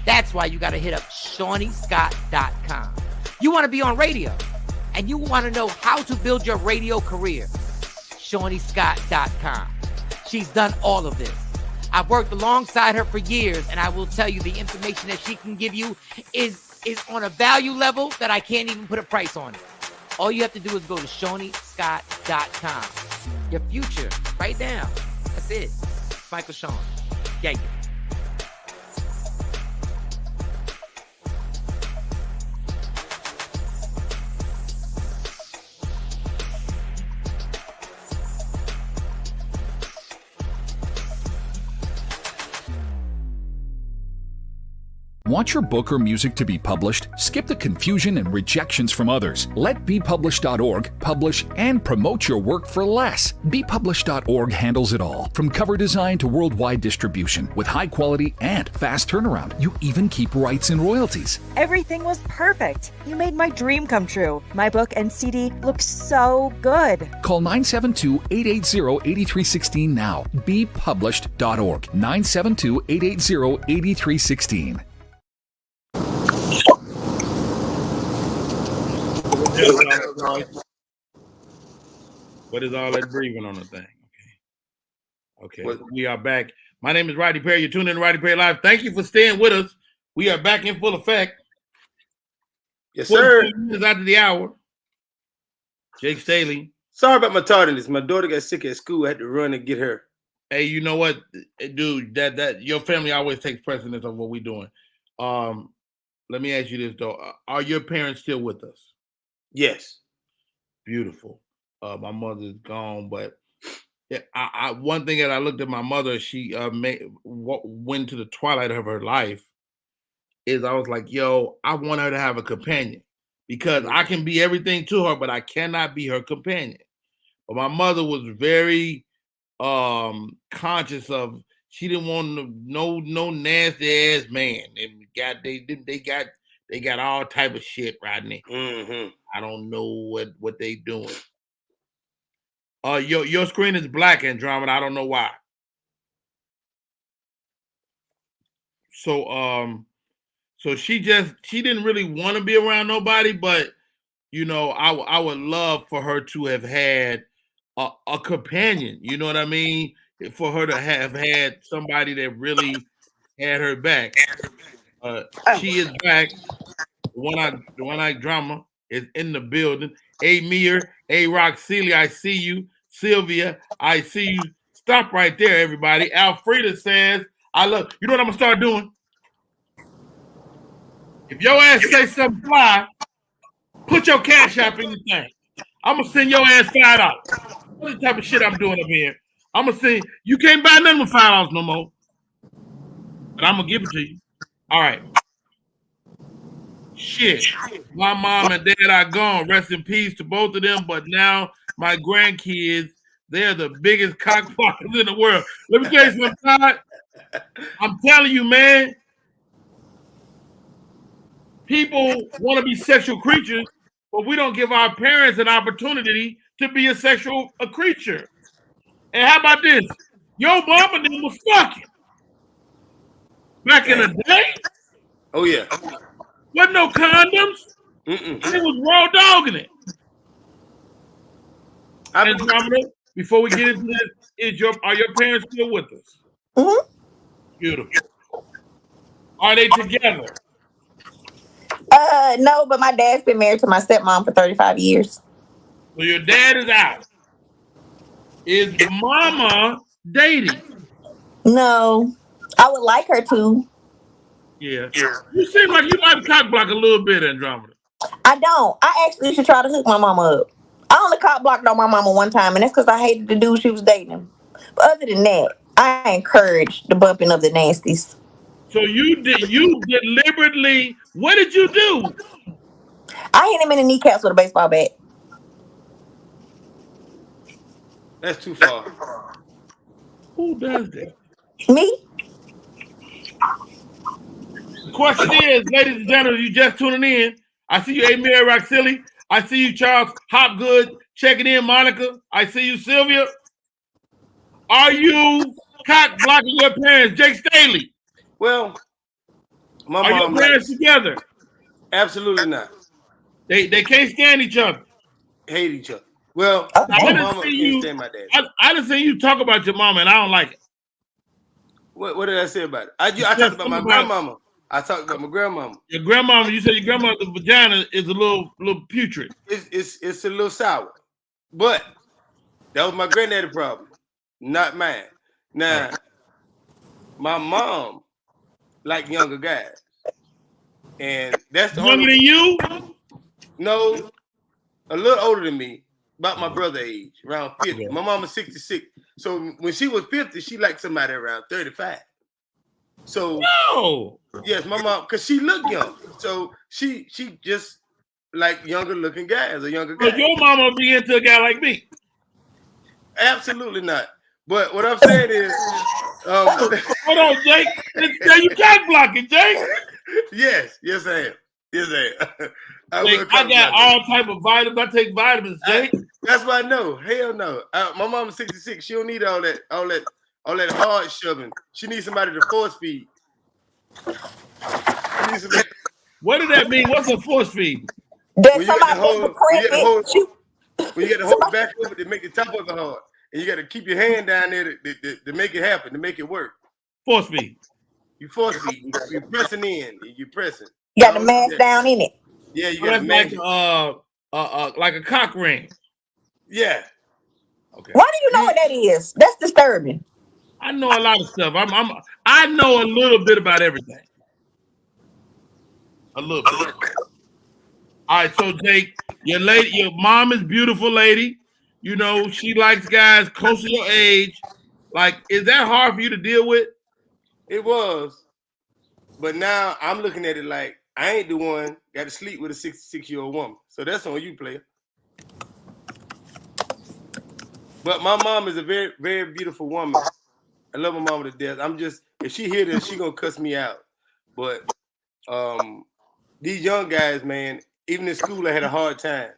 That's why you got to hit up ShawneeScott.com. You want to be on radio, and you want to know how to build your radio career. ShawneeScott.com. She's done all of this. I've worked alongside her for years, and I will tell you the information that she can give you is on a value level that I can't even put a price on it. All you have to do is go to ShawneeScott.com. Your future, right now. That's it. Michael Sean. Yeah. Want your book or music to be published? Skip the confusion and rejections from others. Let BePublished.org publish and promote your work for less. BePublished.org handles it all, from cover design to worldwide distribution, with high quality and fast turnaround. You even keep rights and royalties. Everything was perfect. You made my dream come true. My book and CD look so good. Call 972-880-8316 now. BePublished.org. 972-880-8316. What is all that breathing on the thing? Okay. We are back. My name is Rodney Perry. You're tuning in to Rodney Perry Live. Thank you for staying with us. We are back in full effect. Yes, sir. Minutes after the hour. Jake Staley. Sorry about my tardiness. My daughter got sick at school. I had to run and get her. Hey, you know what, dude? That your family always takes precedence of what we're doing. Let me ask you this though: are your parents still with us? Yes. Beautiful. My mother's gone, but yeah, I one thing that I looked at my mother, she went to the twilight of her life. Is I was like, yo, I want her to have a companion because I can be everything to her, but I cannot be her companion. But my mother was very conscious of. She didn't want no nasty ass man. They got all type of shit, Rodney. Mm-hmm. I don't know what they doing. Your screen is black, Andromeda. I don't know why. So she didn't really want to be around nobody, but you know, I would love for her to have had a companion. You know what I mean? For her to have had somebody that really had her back. She is back. The one-eyed drama is in the building. A Mir, A Rock, Celia, I see you. Sylvia, I see you. Stop right there, everybody. Alfreda says, I love you know what I'm gonna start doing? If your ass say something fly, put your cash app in the thing. I'm gonna send your ass $5. What the type of shit I'm doing up here? I'm gonna say you can't buy nothing with $5 no more. But I'm gonna give it to you. All right. Shit. My mom and dad are gone. Rest in peace to both of them. But now my grandkids, they're the biggest cockblockers in the world. Let me tell you something, Todd. I'm telling you, man. People want to be sexual creatures, but we don't give our parents an opportunity to be a sexual creature. And how about this? Your mom and them was fucking back in the day. Oh yeah. Wasn't no condoms. Mm-mm. It was raw dogging it. Andromeda, before we get into this, are your parents still with us? Mm-hmm. Beautiful. Are they together? No, but my dad's been married to my stepmom for 35 years. So your dad is out. Is mama dating? No, I would like her to. Yeah. You seem like you like cock block a little bit, Andromeda. I don't. I actually should try to hook my mama up. I only cock blocked on my mama one time, and that's because I hated the dude she was dating. But other than that, I encourage the bumping of the nasties. So you deliberately, what did you do? I hit him in the kneecaps with a baseball bat. That's too far. Who does that? Me? The question is, ladies and gentlemen, you just tuning in. I see you, Amir Roxilly. I see you, Charles Hopgood, checking in, Monica. I see you, Sylvia. Are you cock blocking your parents, Jake Staley? Well, my are mom your parents together? Absolutely not. They can't stand each other. Hate each other. Well, my mama can't stand my dad. I done seen you talk about your mama, and I don't like it. What did I say about it? I talked about my grandmama. I talked about my grandmama. Your grandmama, you said your grandmother's vagina is a little putrid. It's a little sour. But that was my granddaddy problem, not mine. Now, my mom liked younger guys. And that's the younger than you? No, a little older than me, about my brother age, around 50. My mama's 66. So when she was 50, she liked somebody around 35. So no. Yes, my mom, because she looked young. So she just like younger looking guys or younger guys. But your mama be into a guy like me? Absolutely not. But what I'm saying is hold on, Jake. You cock blocking, Jake. Yes, I am. Yes, I am. I got all type of vitamins. I take vitamins, Jake. That's what I know. Hell no. My mama's 66. She don't need all that hard shoving. She needs somebody to force feed. What did that mean? What's a force feed? When you get the whole back of it to make the top of it hard. And you got to keep your hand down there to make it happen, to make it work. Force feed. You force feed. You're pressing in. You're pressing. You got to mash down in it. Yeah, you got to mash like a cock ring. Yeah. Okay. Why do you know what that is? That's disturbing. I know a lot of stuff. I know a little bit about everything. A little bit. All right, so Jake, your mom is beautiful lady. You know, she likes guys close to your age. Like, is that hard for you to deal with? It was. But now I'm looking at it like I ain't the one got to sleep with a 66-year-old woman. So that's on you, player. But my mom is a very, very beautiful woman. I love my mom to death. I'm just, if she hear this, she gonna cuss me out. But these young guys, man, even in school, I had a hard time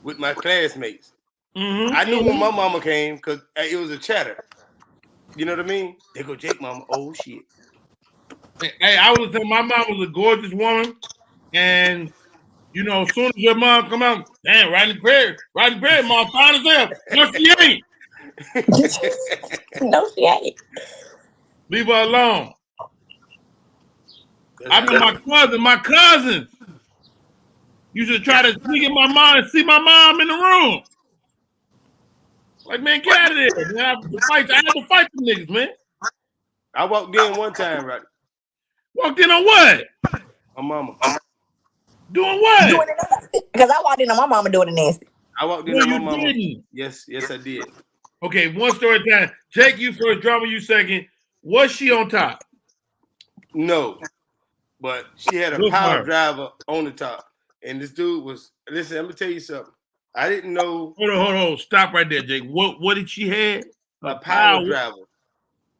with my classmates. Mm-hmm. I knew when my mama came because it was a chatter. You know what I mean? They go, Jake, mama. Oh shit. Hey, I was saying my mom was a gorgeous woman, and you know, as soon as your mom come out, damn, Rodney Perry, mom, fine as hell. No, she ain't. No, she ain't. Leave her alone. I know my cousins used to try to sneak in my mom and see my mom in the room. Like, man, get out of there. Man, I had to fight them niggas, man. I walked in one time, right? Walked in on what? My mama. Doing what? Doing it nasty. Because I walked in on my mama doing it nasty. I walked in No, on my you mama. didn't. Yes, I did. Okay, one story at a time. Jake, you first, drama you second. Was she on top? No. But she had a power driver on the top. And this dude was, listen, let me tell you something. I didn't know. Hold on. Stop right there, Jake. What did she have? A power driver.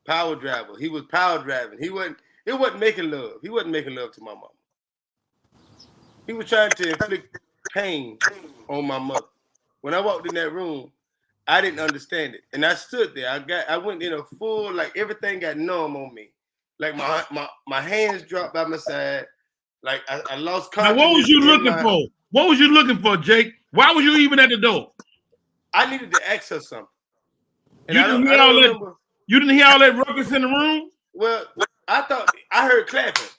Power driver. He was power driving. It wasn't making love. He wasn't making love to my mom. He was trying to inflict pain on my mother. When I walked in that room, I didn't understand it. And I stood there. I went in a full, like everything got numb on me. Like my hands dropped by my side. Like I lost consciousness. Now, what was you looking for? What was you looking for, Jake? Why was you even at the door? I needed to ask her something. And You I didn't don't, hear I all don't that. remember. You didn't hear all that ruckus in the room. Well, I thought I heard clapping.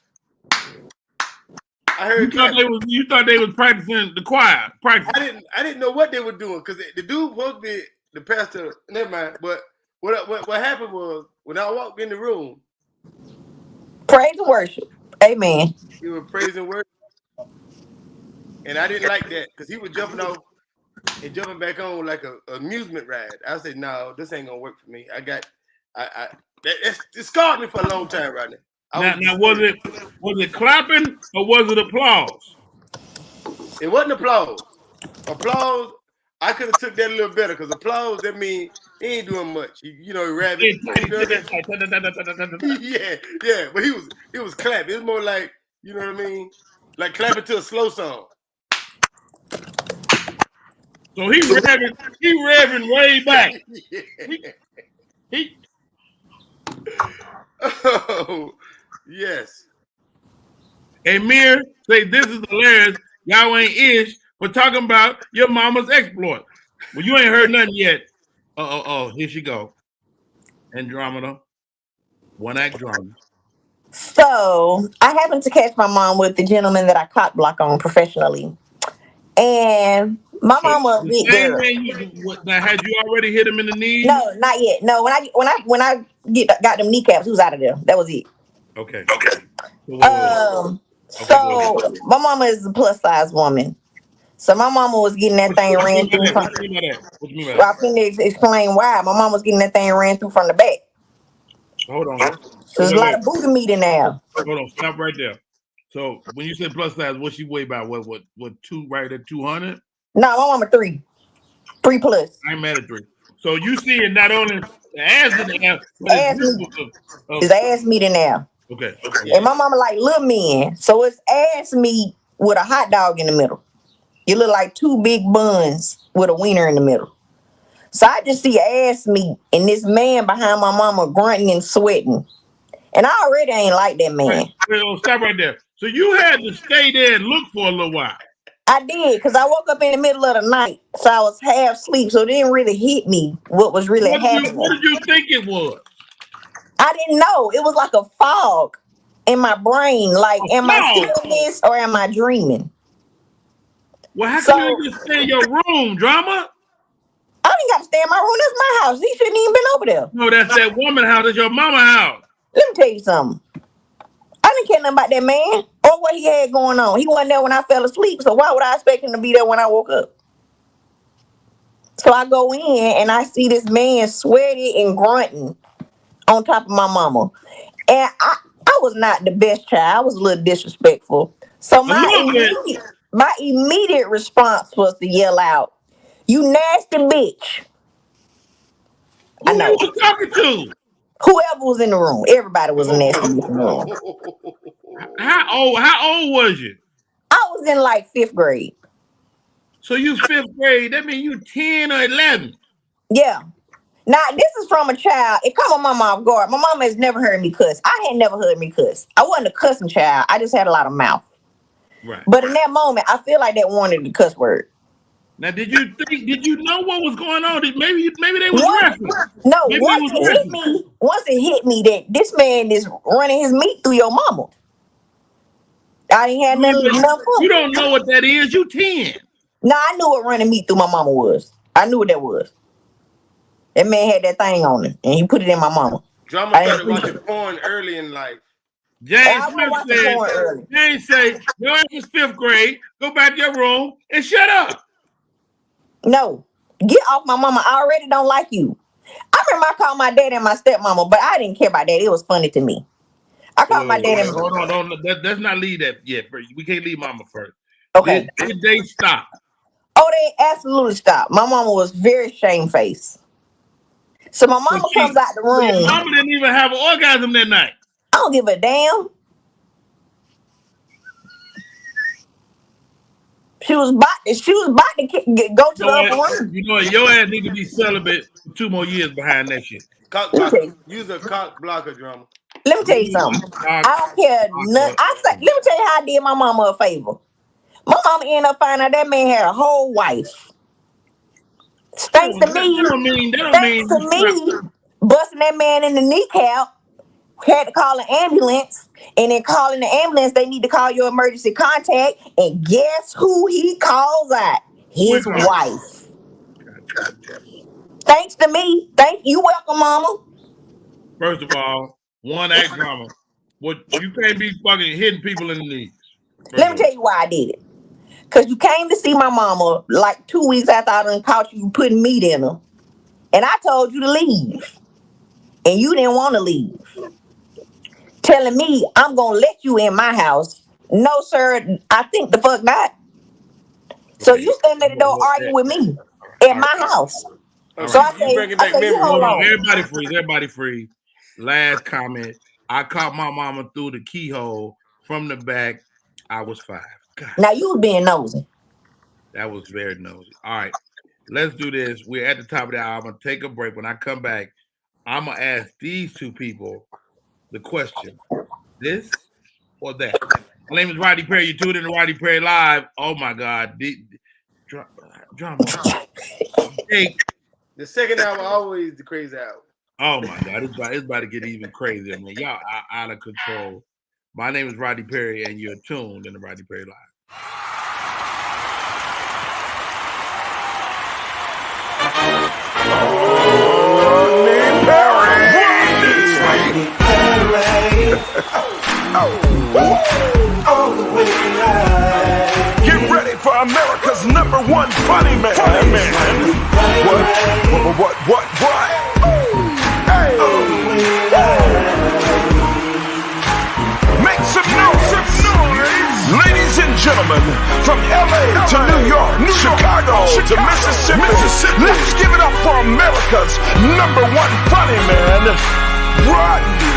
I You heard thought clapping. you thought they was practicing the choir. Practicing. I didn't know what they were doing because the dude supposed to be the pastor. Never mind. But what happened was when I walked in the room, Praise and worship. Amen. he was praising worship, and I didn't like that because he was jumping off and jumping back on like a amusement ride. I said, no, this ain't gonna work for me. It scarred me for a long time, Rodney. Now was it clapping or was it applause? It wasn't applause. Applause, I could have took that a little better because applause, that means he ain't doing much. You know, rabbit. You know yeah. But he was clapping. It's more like, you know what I mean? Like clapping to a slow song. So he revving way back. He Oh, yes. Amir say this is hilarious. Y'all ain't ish for talking about your mama's exploit. Well, you ain't heard nothing yet. Here she go. Andromeda. One act drama. So I happened to catch my mom with the gentleman that I cock block on professionally. And my mom was a big girl. Now, had you already hit him in the knees? No, not yet. No, when I got them kneecaps, he was out of there. That was it. Okay. So my mama is a plus size woman. So my mama was getting that thing ran through from. What you mean by Well, I finna explain why. My mom was getting that thing ran through from the back. Hold on. So there's a lot of booty meat in there. Hold on, stop right there. So when you said plus size, what she weigh about? What two right at 200? No, my mama 3 plus. I'm mad at 3. So you see it not only the ass in the air, but it's ass meat in there. Okay. And my mama like little men, so it's ass meat with a hot dog in the middle. You look like 2 big buns with a wiener in the middle. So I just see ass meat and this man behind my mama grunting and sweating. And I already ain't like that man. Wait, stop right there. So you had to stay there and look for a little while. I did, because I woke up in the middle of the night. So I was half asleep. So it didn't really hit me what was really happening. What did you think it was? I didn't know. It was like a fog in my brain. Like, am I seeing this or am I dreaming? Well, how come you just stay in your room, drama? I didn't got to stay in my room. That's my house. He shouldn't even been over there. No, that's that woman house. That's your mama house. Let me tell you something. I didn't care nothing about that man or what he had going on. He wasn't there when I fell asleep. So why would I expect him to be there when I woke up? So I go in and I see this man sweaty and grunting on top of my mama. And I was not the best child. I was a little disrespectful. So my immediate response was to yell out, "You nasty bitch." I know. Who you talking to? Whoever was in the room. Everybody was a nasty bitch in the room. How old was you? I was in like 5th grade. So you 5th grade. That means you 10 or 11. Yeah. Now, this is from a child. It caught my mama off guard. My mama has never heard me cuss. I had never heard me cuss. I wasn't a cussing child. I just had a lot of mouth. Right. But in that moment, I feel like that wanted the cuss word. Now, did you know what was going on? Maybe they was wrestling. No, once it hit me that this man is running his meat through your mama. I didn't have nothing. You don't know what that is. You 10. No, I knew what running meat through my mama was. I knew what that was. That man had that thing on him, and he put it in my mama. Drama started watching porn early in life. James say, your ass is 5th grade. Go back to your room and shut up. No, get off my mama. I already don't like you. I remember I called my dad and my stepmama, but I didn't care about that. It was funny to me. I called my dad and hold on. Let's not leave that yet. We can't leave mama first. Okay. Did they stop? Oh, they absolutely stopped. My mama was very shamefaced. So my mama comes out the room. Your mama didn't even have an orgasm that night. I don't give a damn. She was about to go to the upper room. You know what? Your ass need to be celibate for 2 more years behind that shit. Cock blocker. Use a cock blocker, drama. Let me tell you something. I don't care nothing. Let me tell you how I did my mama a favor. My mama ended up finding out that man had a whole wife. Thanks to me, busting that man in the kneecap, had to call an ambulance, and then calling the ambulance, they need to call your emergency contact, and guess who he calls out? His wife. Thanks to me. Thank you. Welcome, mama. First of all, one act drama. What you can't be fucking hitting people in the knees. Let me tell you why I did it. Because you came to see my mama like 2 weeks after I done caught you putting meat in her. And I told you to leave. And you didn't want to leave. Telling me I'm going to let you in my house. No, sir, I think the fuck not. So you standing at the door arguing with me at my house. So I say, you hold on. Everybody free. Last comment. I caught my mama through the keyhole from the back. I was 5. God. Now you was being nosy. That was very nosy. All right. Let's do this. We're at the top of the hour. I'm going to take a break. When I come back, I'm going to ask these two people the question. This or that? My name is Rodney Perry. You're tuned in to Rodney Perry Live. Oh, my God. Drama. The second hour always the crazy hour. Oh, my God. It's about to get even crazier. I mean, y'all are out of control. My name is Rodney Perry, and you're tuned in to Rodney Perry Live. Get ready for America's #1 funny man. What? Hey. Make some noise. Ladies and gentlemen, from LA to New York, Chicago to Mississippi, let's give it up for America's #1 funny man, Rodney.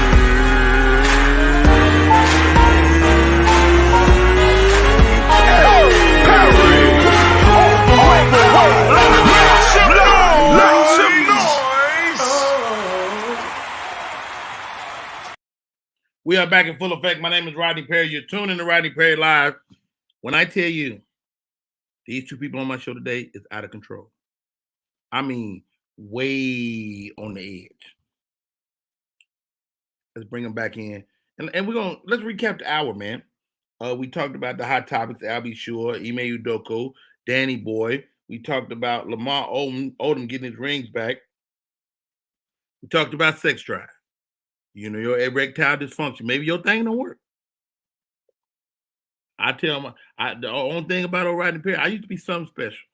We are back in full effect. My name is Rodney Perry. You're tuned in to Rodney Perry Live. When I tell you these two people on my show today is out of control. I mean, way on the edge. Let's bring them back in. And let's recap the hour, man. We talked about the hot topics, Albie Shore, Ime Udoka, Danny Boy. We talked about Lamar Odom getting his rings back. We talked about sex drive. You know, your erectile dysfunction. Maybe your thing don't work. I tell them, the only thing about Rodney Perry, I used to be something special.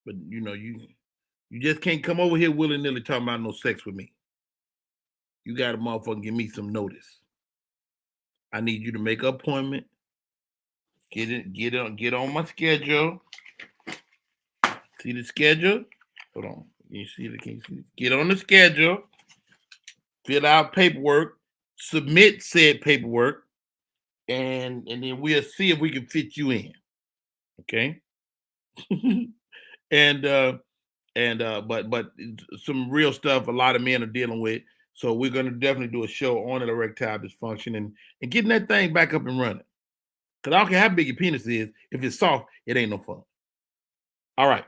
But, you know, you just can't come over here willy-nilly talking about no sex with me. You got to motherfucking give me some notice. I need you to make an appointment. Get on my schedule. See the schedule? Hold on. Can you see? Get on the schedule. Fill out paperwork. Submit said paperwork. And then we'll see if we can fit you in. Okay? but some real stuff a lot of men are dealing with. So we're going to definitely do a show on erectile dysfunction and getting that thing back up and running. Because I don't care how big your penis is. If it's soft, it ain't no fun. All right.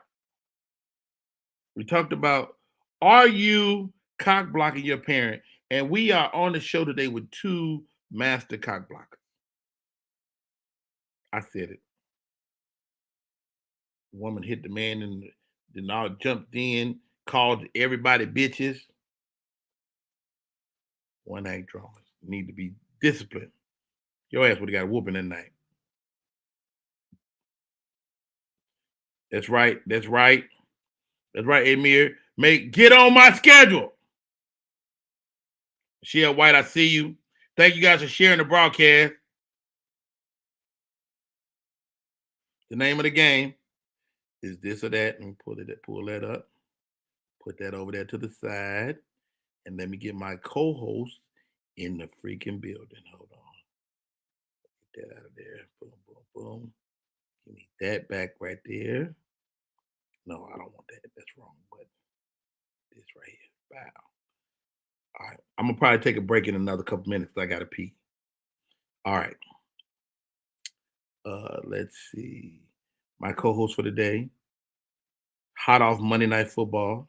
We talked about, are you cock blocking your parent? And we are on the show today with 2 master cock blockers. I said it. The woman hit the man and then all jumped in, called everybody bitches. One act dramas need to be disciplined. Your ass would have got a whooping that night. That's right, Amir. Get on my schedule. Michelle White, I see you. Thank you guys for sharing the broadcast. The name of the game is this or that. Let me pull that up. Put that over there to the side. And let me get my co-host in the freaking building. Hold on. Get that out of there. Boom, boom, boom. Give me that back right there. No, I don't want that. That's wrong. But this right here. Wow. All right. I'm going to probably take a break in another couple minutes because I got to pee. All right. Let's see. My co-host for the day, hot off Monday Night Football.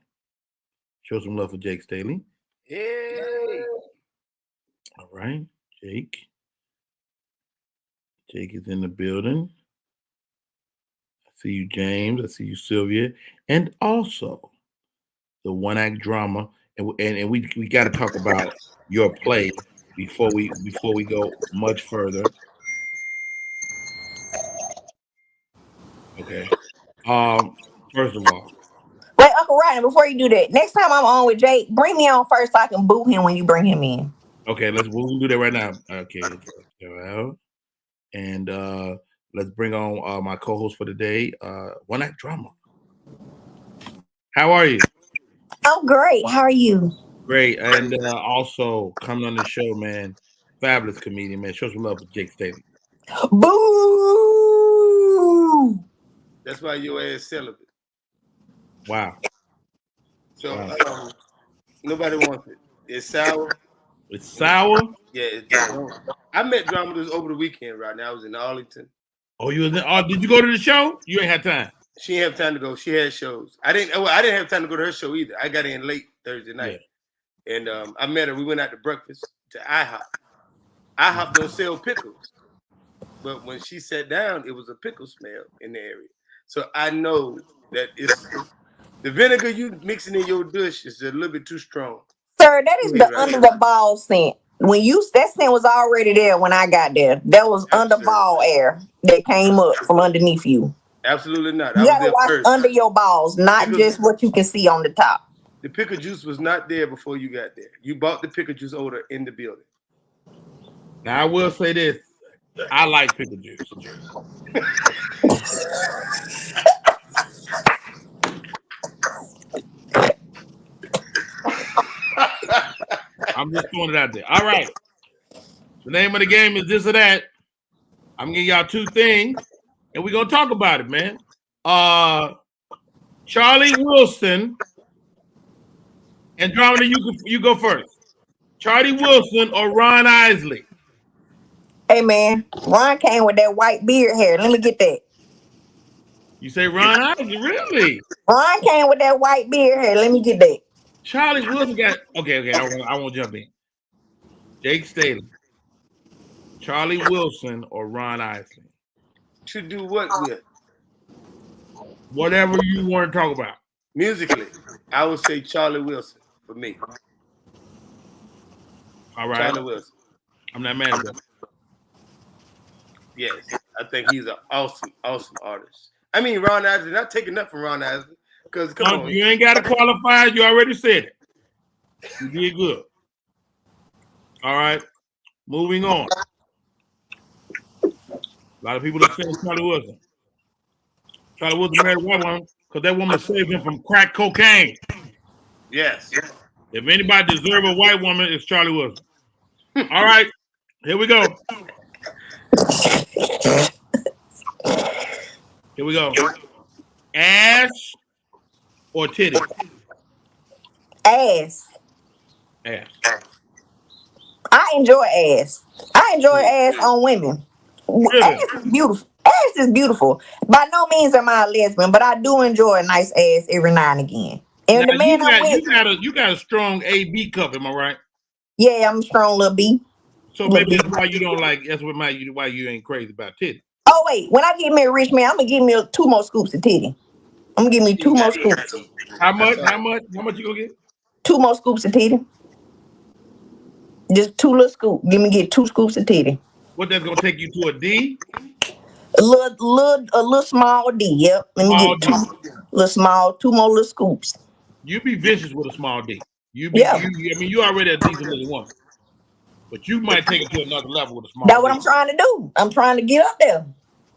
Show some love for Jake Staley. Hey. All right, Jake. Jake is in the building. I see you, James. I see you, Sylvia, and also the one act drama. And we got to talk about your play before we go much further. Okay. First of all, wait, Uncle Rodney, before you do that, next time I'm on with Jake, bring me on first so I can boo him when you bring him in. okay, we'll do that right now. Okay, and let's bring on my co-host for the day, one act drama. How are you? I'm great. How are you? Great, and also coming on the show, man, fabulous comedian, man. Show some love for Jake Staley. Boo! That's why your ass celibate. Wow. So nobody wants it. It's sour. It's sour. Yeah. I met Drama over the weekend. Right now, I was in Arlington. Oh, you was in? Oh, did you go to the show? You ain't had time. She didn't have time to go. She had shows. I didn't have time to go to her show either. I got in late Thursday night, and I met her. We went out to breakfast to IHOP. IHOP don't sell pickles, but when she sat down, it was a pickle smell in the area. So I know that it's the vinegar you mixing in your dish is a little bit too strong. Sir, that is the under the ball scent. That scent was already there when I got there. That was under ball air that came up from underneath you. Absolutely not. You gotta watch under your balls, not just what you can see on the top. The pickle juice was not there before you got there. You bought the pickle juice odor in the building. Now I will say this: I like pickle juice. I'm just throwing it out there. All right. The name of the game is this or that. I'm giving y'all two things, and we're gonna talk about it, man. Charlie Wilson and Drama, you go first. Charlie Wilson or Ron Isley? Hey man, Ron came with that white beard hair. Let me get that. You say Ron Isley, really? Ron came with that white beard hair. Let me get that. Charlie Wilson got okay. I won't jump in. Jake Staley, Charlie Wilson or Ron Isley? To do what with? Whatever you want to talk about. Musically, I would say Charlie Wilson for me. All right. Charlie Wilson. I'm not mad at that. Yes, I think he's an awesome artist. I mean, Ron Isley, not taking nothing from Ron Isley, because come on. You ain't got to qualify. You already said it. You did good. All right. Moving on. A lot of people are saying Charlie Wilson. Charlie Wilson married a white woman because that woman saved him from crack cocaine. Yes. If anybody deserves a white woman, it's Charlie Wilson. All right. Here we go. Here we go. Ass or titty? Ass. Ass. I enjoy ass. I enjoy ass on women. Really? Ass is beautiful. Ass is beautiful. By no means am I a lesbian, but I do enjoy a nice ass every now and again. And now, the man I'm with, you got a strong A-B cup, am I right? Yeah, I'm a strong little B. So maybe that's why you don't like. That's why you ain't crazy about titty. Oh wait, when I get me a rich man, I'm gonna give me 2 more scoops of titty. I'm gonna give me 2 more scoops. How much? How much you gonna get? 2 more scoops of titty. Just 2 little scoops. Get 2 scoops of titty. What that's gonna take you to a D? A little small D. Yep. Let me get 2 little small, 2 more little scoops. You be vicious with a small D. You already a decent little woman, but you might take it to another level with a small. That's what I'm trying to do. I'm trying to get up there.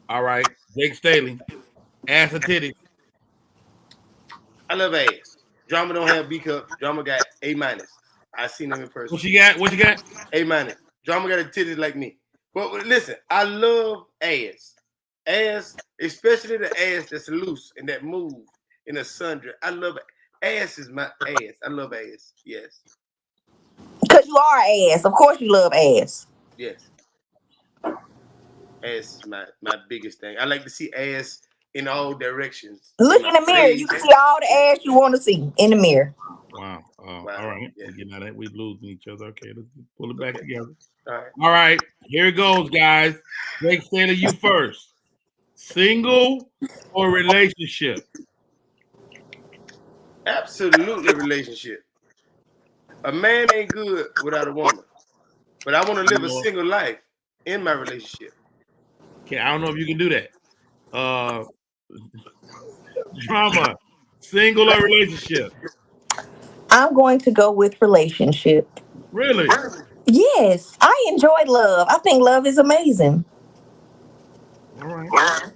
All right, Jake Staley, ass or titty? I love ass. Drama don't have B cup. Drama got A-. I seen him in person. What you got? A-. Drama got a titty like me. But listen, I love ass. Ass, especially the ass that's loose and that move in a sundry. I love it. Ass is my ass. I love ass. Yes. Because you are ass. Of course you love ass. Yes. Ass is my biggest thing. I like to see ass in all directions. Look in the mirror. You can see all the ass you want to see in the mirror. Wow. Wow. All right. Yeah. We're getting out of that. We're losing each other. Okay, let's pull it back together. All right. All right. Here it goes, guys. Jake Taylor, you first. Single or relationship? Absolutely relationship. A man ain't good without a woman. But I want to live a single life in my relationship. Okay, I don't know if you can do that. Drama, single or relationship? I'm going to go with relationship. Really? Yes, I enjoy love. I think love is amazing. All right.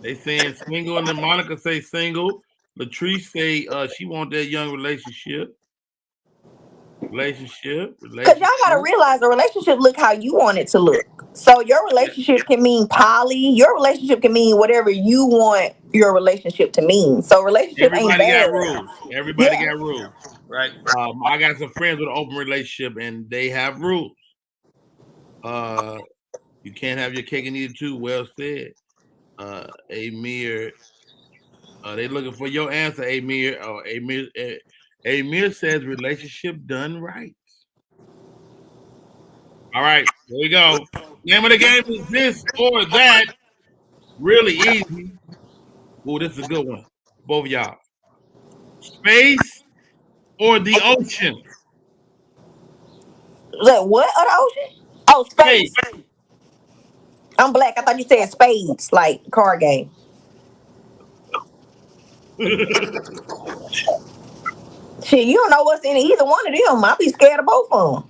They saying single, and then Monica say single. Latrice say she want that young relationship. Because y'all gotta realize a relationship look how you want it to look. So your relationship can mean poly. Your relationship can mean whatever you want your relationship to mean. So relationship Everybody ain't bad. got rules. Everybody got rules. Right. I got some friends with an open relationship, and they have rules. You can't have your cake and eat it too. Well said. Amir. They looking for your answer, Amir. Amir says relationship done right. All right, here we go. Name of the game is this or that. Really easy. Oh, this is a good one. Both of y'all. Space or the ocean? Look, what? Or the ocean? Oh, space. I'm black. I thought you said spades, like card game. Shit, you don't know what's in either one of them. I'll be scared of both of them.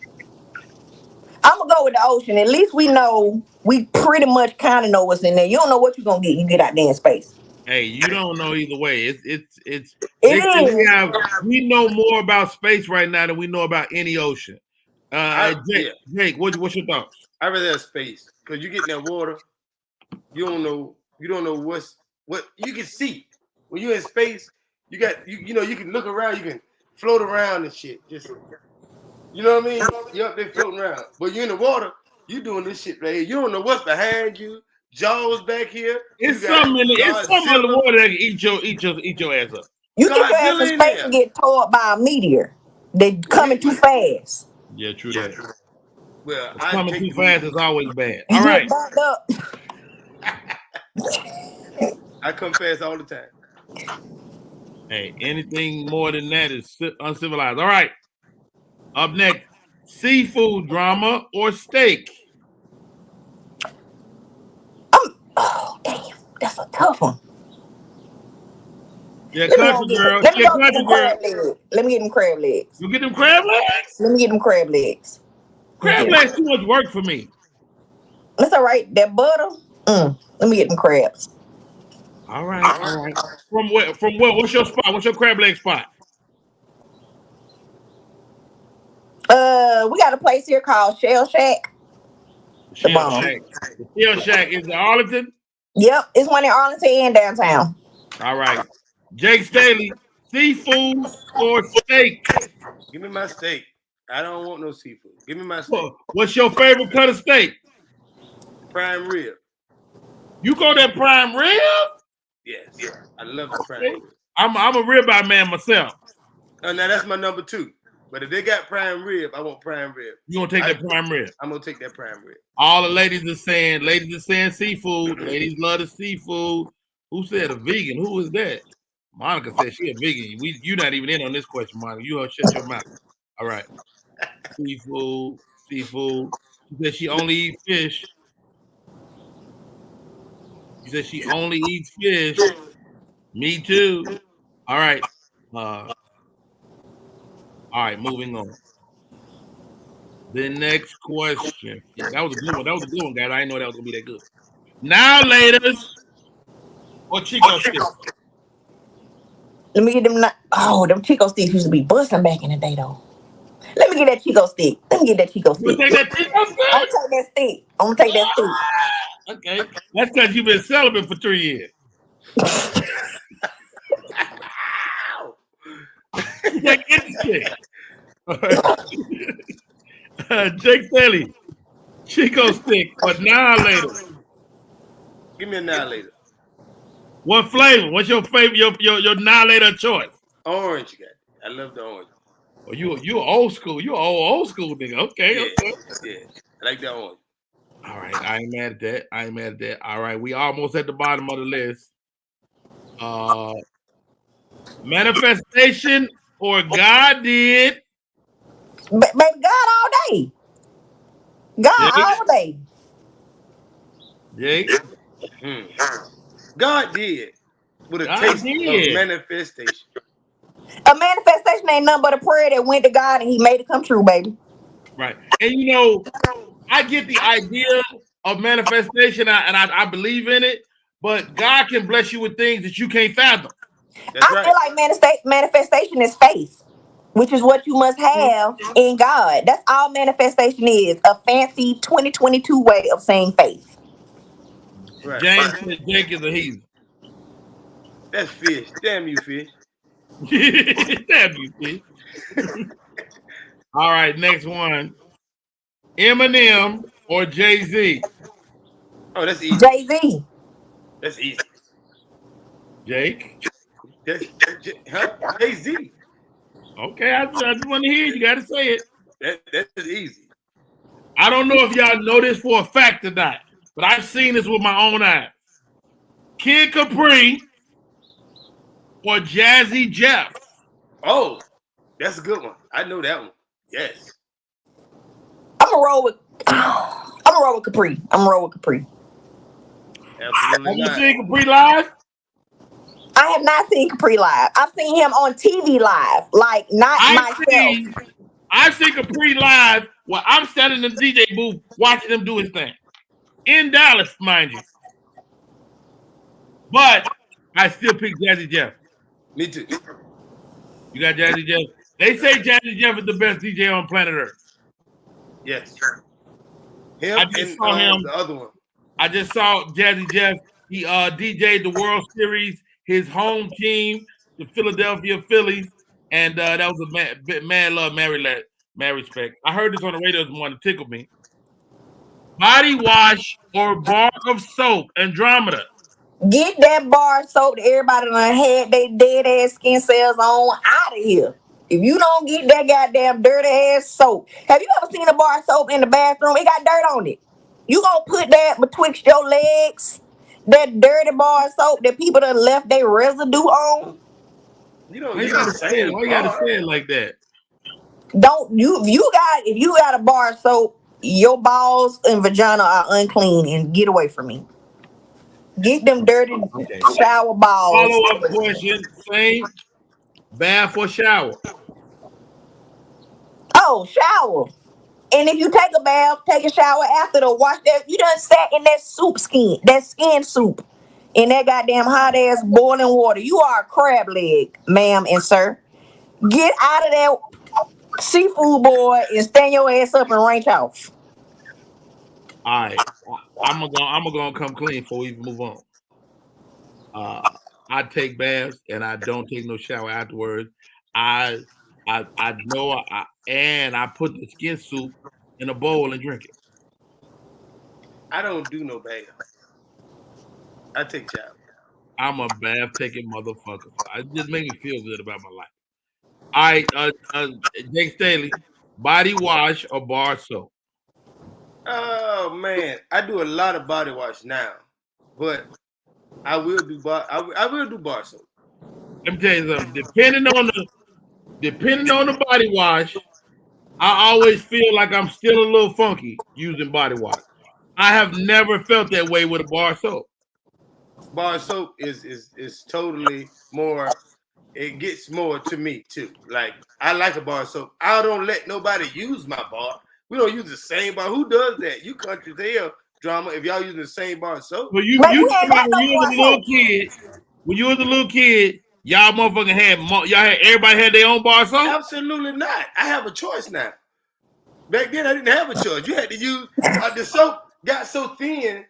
I'm gonna go with the ocean. At least we know, we pretty much kind of know what's in there. You don't know what you're gonna get. You get out there in space. Hey, you don't know either way. It's we know more about space right now than we know about any ocean. Jake, what's your thoughts? I rather have space because you get in that water, you don't know what you can see. When you're in space, you know you can look around, you can float around and shit. Just you know what I mean? You're up there floating around. But you're in the water, you doing this shit right here. You don't know what's behind you. Jaws back here. It's something in the water that can eat your ass up. You get your ass in space and get tore up by a meteor. They coming too fast. Yeah, true that. Well, coming too fast is always bad. All right. I come fast all the time. Hey, anything more than that is uncivilized. All right. Up next, seafood drama or steak? Oh, damn. That's a tough one. Yeah, country girl. Let me get them crab legs. You get them crab legs? Let me get them crab legs. Crab legs too much work for me. That's all right. That butter. Let me get them crabs. All right. From where? What's your spot? What's your crab leg spot? We got a place here called Shell Shack. Shell Shack is in Arlington? Yep, it's one in Arlington and downtown. All right. Jake Staley, seafood or steak? Give me my steak. I don't want no seafood. Give me my steak. What's your favorite cut of steak? Prime rib. You go that prime rib? Yes. I love the prime rib. I'm a ribeye man myself. Oh, now that's my number 2. But if they got prime rib, I want prime rib. You gonna take that prime rib? I'm gonna take that prime rib. All the ladies are saying seafood. Ladies love the seafood. Who said a vegan? Who is that? Monica said she a vegan. You're not even in on this question, Monica. You shut your mouth. All right. Seafood. She said she only eats fish. She said she only eats fish. Me too. All right. All right, moving on. The next question. Yeah, that was a good one. That was a good one, guys. I didn't know that was gonna be that good. Now, ladies, what Chico sticks? Let me get them. Them Chico sticks used to be busting back in the day, though. Let me get that Chico stick. You take that Chico stick? I'm gonna take that stick. Okay, that's because you've been celibate for 3 years. Take any stick. Jake Staley, Chico stick, but annihilator. Give me annihilator. What flavor? What's your favorite? Your annihilator choice? Orange, got it. I love the orange. Oh, you old school. You old school nigga. Okay, Yeah, okay. yeah. I like that orange. All right, I ain't mad at that. All right, we almost at the bottom of the list. Manifestation or God did. Baby, God all day. God Jake? all day. Jake? God did with a God taste of did. manifestation. A manifestation ain't nothing but a prayer that went to God and He made it come true, baby. Right. And you know, I get the idea of manifestation and I believe in it, but God can bless you with things that you can't fathom. That's I feel like manifestation is faith, which is what you must have in God. That's all manifestation is. A fancy 2022 way of saying faith. Right. James said Jake is a heathen. That's fish. Damn you, fish. Damn you, fish. All right, next one. Eminem or Jay-Z? Oh, that's easy. Jay-Z. That's easy. Jake? That's Jay-Z. Okay, I just want to hear you. Got to say it. That's easy. I don't know if y'all know this for a fact or not, but I've seen this with my own eyes. Kid Capri or Jazzy Jeff? Oh, that's a good one. I know that one. Yes. I'm gonna roll with Capri. Absolutely. Have you seen Capri live? I have not seen Capri live. I've seen him on TV live, like not myself. I've seen Capri live where I'm standing in the DJ booth watching him do his thing. In Dallas, mind you. But I still pick Jazzy Jeff. Me too. You got Jazzy Jeff? They say Jazzy Jeff is the best DJ on planet Earth. Yes. Him I just and saw him. the other one. I just saw Jazzy Jeff. He DJ'd the World Series, his home team, the Philadelphia Phillies, and that was a man love, man respect. I heard this on the radio this morning. It tickled me. Body wash or bar of soap, Andromeda. Get that bar soap that everybody done had they dead ass skin cells on out of here. If you don't get that goddamn dirty ass soap, have you ever seen a bar soap in the bathroom? It got dirt on it. You gonna put that betwixt your legs? That dirty bar soap that people done left their residue on? You don't Why you gotta say it like that? If you got a bar soap, your balls and vagina are unclean and get away from me. Get them dirty shower balls. Follow-up question, same bath or shower? Oh, shower. And if you take a bath, take a shower after the wash that you done sat in that skin soup in that goddamn hot ass boiling water. You are a crab leg, ma'am and sir. Get out of that seafood boy and stand your ass up and range off. All right. I'm gonna come clean before we move on. I take baths and I don't take no shower afterwards. I know and I put the skin soup in a bowl and drink it. I don't do no bath. I take shower. I'm a bath taking motherfucker. It just make me feel good about my life. All right, Jake Staley, body wash or bar soap? Oh man, I do a lot of body wash now, but I will do bar soap. Let me tell you something. Depending on the body wash, I always feel like I'm still a little funky using body wash. I have never felt that way with a bar soap. Bar soap is totally more. It gets more to me too. Like I like a bar soap. I don't let nobody use my bar. We don't use the same bar. Who does that? You country hell drama. If y'all using the same bar soap. Well, you when you was a little kid. When you was a little kid, y'all motherfucking had everybody had their own bar soap. Absolutely not. I have a choice now. Back then I didn't have a choice. You had to use the soap got so thin.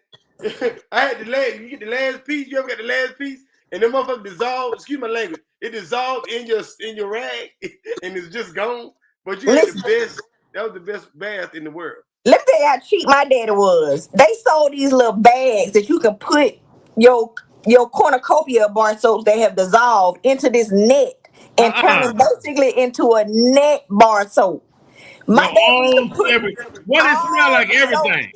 I had the last. You get the last piece. You ever got the last piece? And the motherfucker dissolved. Excuse my language. It dissolved in your rag, and it's just gone. But you had the best. That was the best bath in the world. Let me tell you how cheap my daddy was. They sold these little bags that you could put your your cornucopia bar soaps that have dissolved into this net and turn them basically into a net bar soap. My Your dad used to own put what it smell all like? the soap, Everything.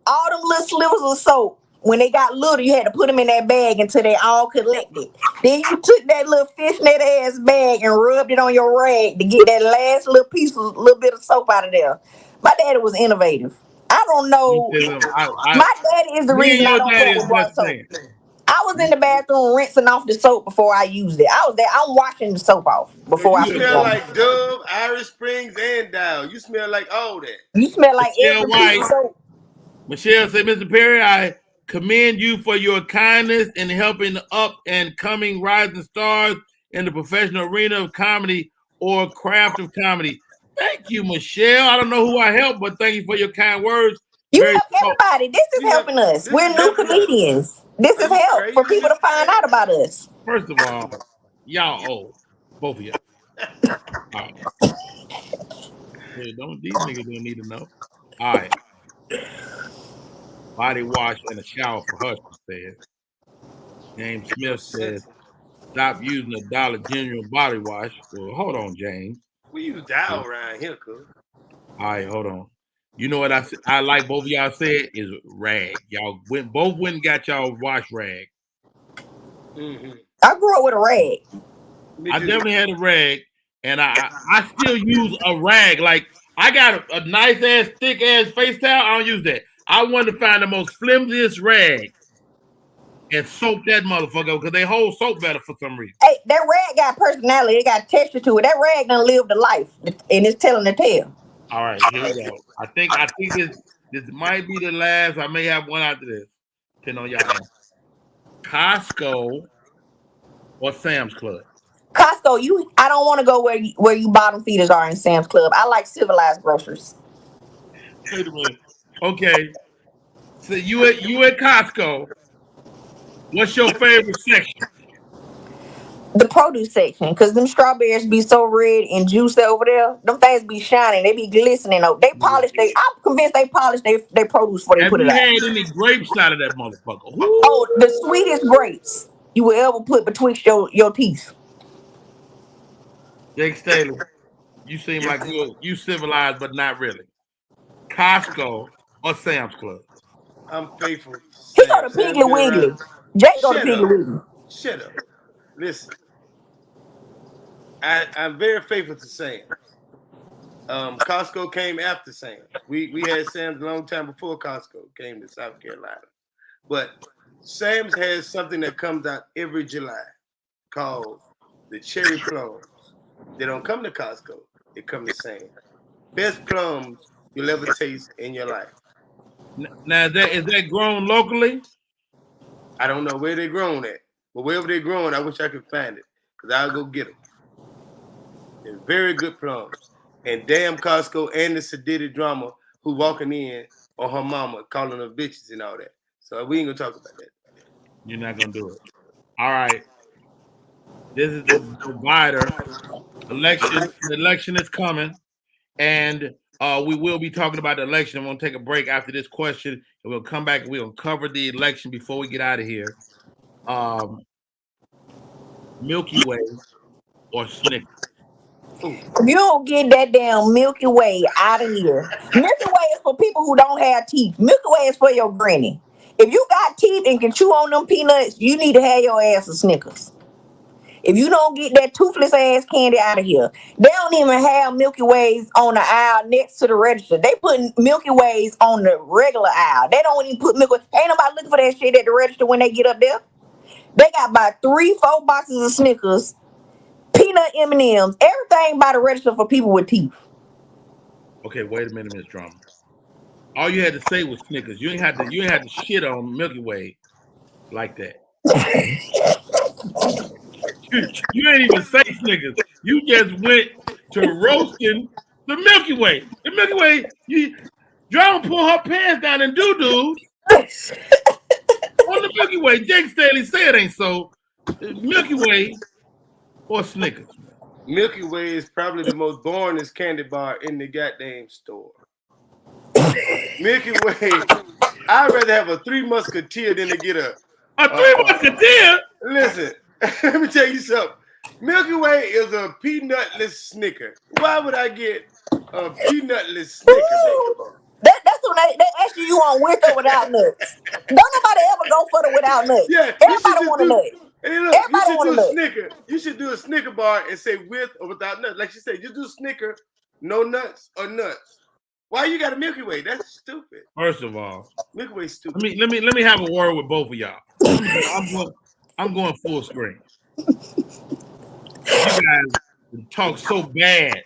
all them little slivers of soap. When they got little, you had to put them in that bag until they all collected. Then you took that little fishnet ass bag and rubbed it on your rag to get that last little piece of little bit of soap out of there. My daddy was innovative. I don't know. My daddy is the Me and reason I your don't daddy fuck is with bar best soap. friends. I was in the bathroom rinsing off the soap before I used it. I was there. I'm washing the soap off before I You put it smell on. like Dove, Irish Springs, and Dow. You smell like all that. You smell like Michelle every piece of White. soap. Michelle said, Mr. Perry, I commend you for your kindness in helping up and coming rising stars in the professional arena of comedy or craft of comedy. Thank you, Michelle. I don't know who I helped, but thank you for your kind words. You help everybody. This is helping us. We're new comedians. This is help for people to find out about us. First of all, y'all old. Both of y'all. All right. These niggas don't need to know. All right. Body wash and a shower for her, she says. James Smith says, stop using a Dollar General body wash. Well, hold on, James. We use Dow around here, cuz. All right, hold on. You know what I like both of y'all said is rag. Y'all both went and got y'all wash rag. Mm-hmm. I grew up with a rag. I definitely had a rag, and I still use a rag. Like I got a nice ass, thick ass face towel. I don't use that. I wanted to find the most flimsiest rag and soap that motherfucker because they hold soap better for some reason. Hey, that rag got personality. It got texture to it. That rag done lived a life, and it's telling the tale. All right, here we go. I think this might be the last. I may have one after this. Depending on y'all answer. Costco or Sam's Club? Costco, I don't want to go where you bottom feeders are in Sam's Club. I like civilized grocers. Wait a minute. Okay. So you at Costco. What's your favorite section? The produce section, because them strawberries be so red and juicy over there. Them things be shining. They be glistening. They polish. I'm convinced they polish their produce before they put it out. Have you had any grapes out of that motherfucker? Oh, the sweetest grapes you will ever put betwixt your teeth. Jake Staley, you seem like you civilized, but not really. Costco or Sam's Club? I'm faithful. He go to Piggly Wiggly. Jake go to Piggly Wiggly. Shut up. Listen. I'm very faithful to Sam's. Costco came after Sam's. We had Sam's a long time before Costco came to South Carolina. But Sam's has something that comes out every July called the cherry plums. They don't come to Costco. They come to Sam's. Best plums you'll ever taste in your life. Now, is that grown locally? I don't know where they're grown at. But wherever they're growing, I wish I could find it. Because I'll go get them. They're very good plums. And damn Costco and the sedated drama who walking in on her mama, calling her bitches and all that. So we ain't going to talk about that. You're not going to do it. All right. This is the divider. The election is coming. And we will be talking about the election. I'm going to take a break after this question. And we'll come back and we'll cover the election before we get out of here. Milky Way or Snickers? If you don't get that damn Milky Way out of here. Milky Way is for people who don't have teeth. Milky Way is for your granny. If you got teeth and can chew on them peanuts, you need to have your ass a Snickers. If you don't get that toothless ass candy out of here, they don't even have Milky Ways on the aisle next to the register. They put Milky Ways on the regular aisle. They don't even put Milky Way. Ain't nobody looking for that shit at the register when they get up there. They got about 3-4 boxes of Snickers, peanut M&Ms, everything by the register for people with teeth. Okay, wait a minute, Miss Drama. All you had to say was Snickers. You ain't had to shit on Milky Way like that. You ain't even say Snickers. You just went to roasting the Milky Way. The Milky Way, Drama pull her pants down and doo-doo on the Milky Way. Jake Staley said it ain't so. Milky Way or Snickers? Milky Way is probably the most boringest candy bar in the goddamn store. Milky Way, I'd rather have a Three Musketeer than to get a A Three Musketeers? Listen, let me tell you something. Milky Way is a peanutless Snicker. Why would I get a peanutless Snicker? That's when they ask you on with or without nuts. Don't nobody ever go for the without nuts. Yeah, everybody want a nut. Hey, look, Everybody want a nut. Snicker. You should do a Snicker bar and say with or without nuts. Like she said, you do Snicker, no nuts or nuts. Why you got a Milky Way? That's stupid. First of all, Milky Way stupid. Let me have a word with both of y'all. I'm going full screen. You guys talk so bad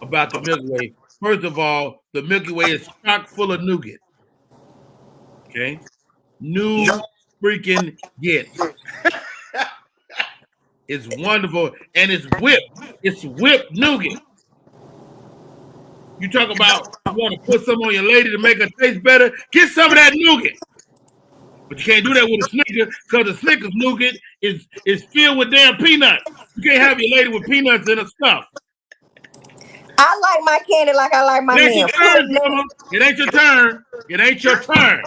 about the Milky Way. First of all, the Milky Way is chock full of nougat. Okay, new freaking get. It's wonderful and it's whipped. It's whipped nougat. You talk about you want to put some on your lady to make her taste better. Get some of that nougat. But you can't do that with a Snicker because the Snickers nougat is filled with damn peanuts. You can't have your lady with peanuts in her stuff. I like my candy like I like my It ain't man. your turn, mama. It ain't your turn. It ain't your turn.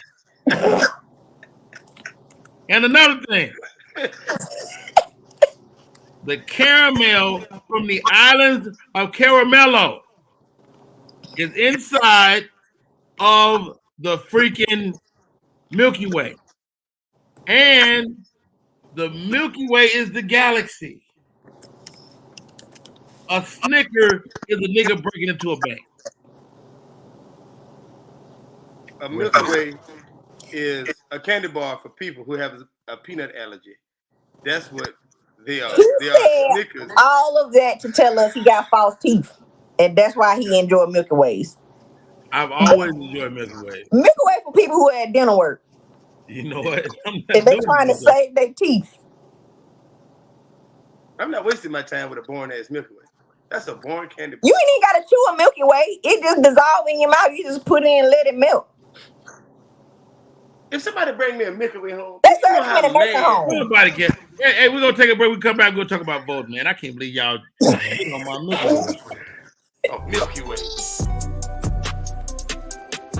And another thing. The caramel from the islands of Caramello is inside of the freaking Milky Way. And the Milky Way is the galaxy. A Snicker is a nigga breaking into a bank. A Milky Way is a candy bar for people who have a peanut allergy. That's what they are. They are Snickers. All of that to tell us he got false teeth. And that's why he enjoyed Milky Ways. I've always enjoyed Milky Way. Milky Way for people who are at dinner work. You know what? And they're trying to save their teeth. I'm not wasting my time with a boring ass Milky Way. That's a boring candy bar. You ain't even got to chew a Milky Way. It just dissolves in your mouth. You just put it in and let it melt. If somebody bring me a Milky Way home, they serve them in a nursing home. Nobody can. Hey, we're gonna take a break. We come back. We're gonna talk about voting, man. I can't believe y'all on my Milky Way. Oh, Milky Way.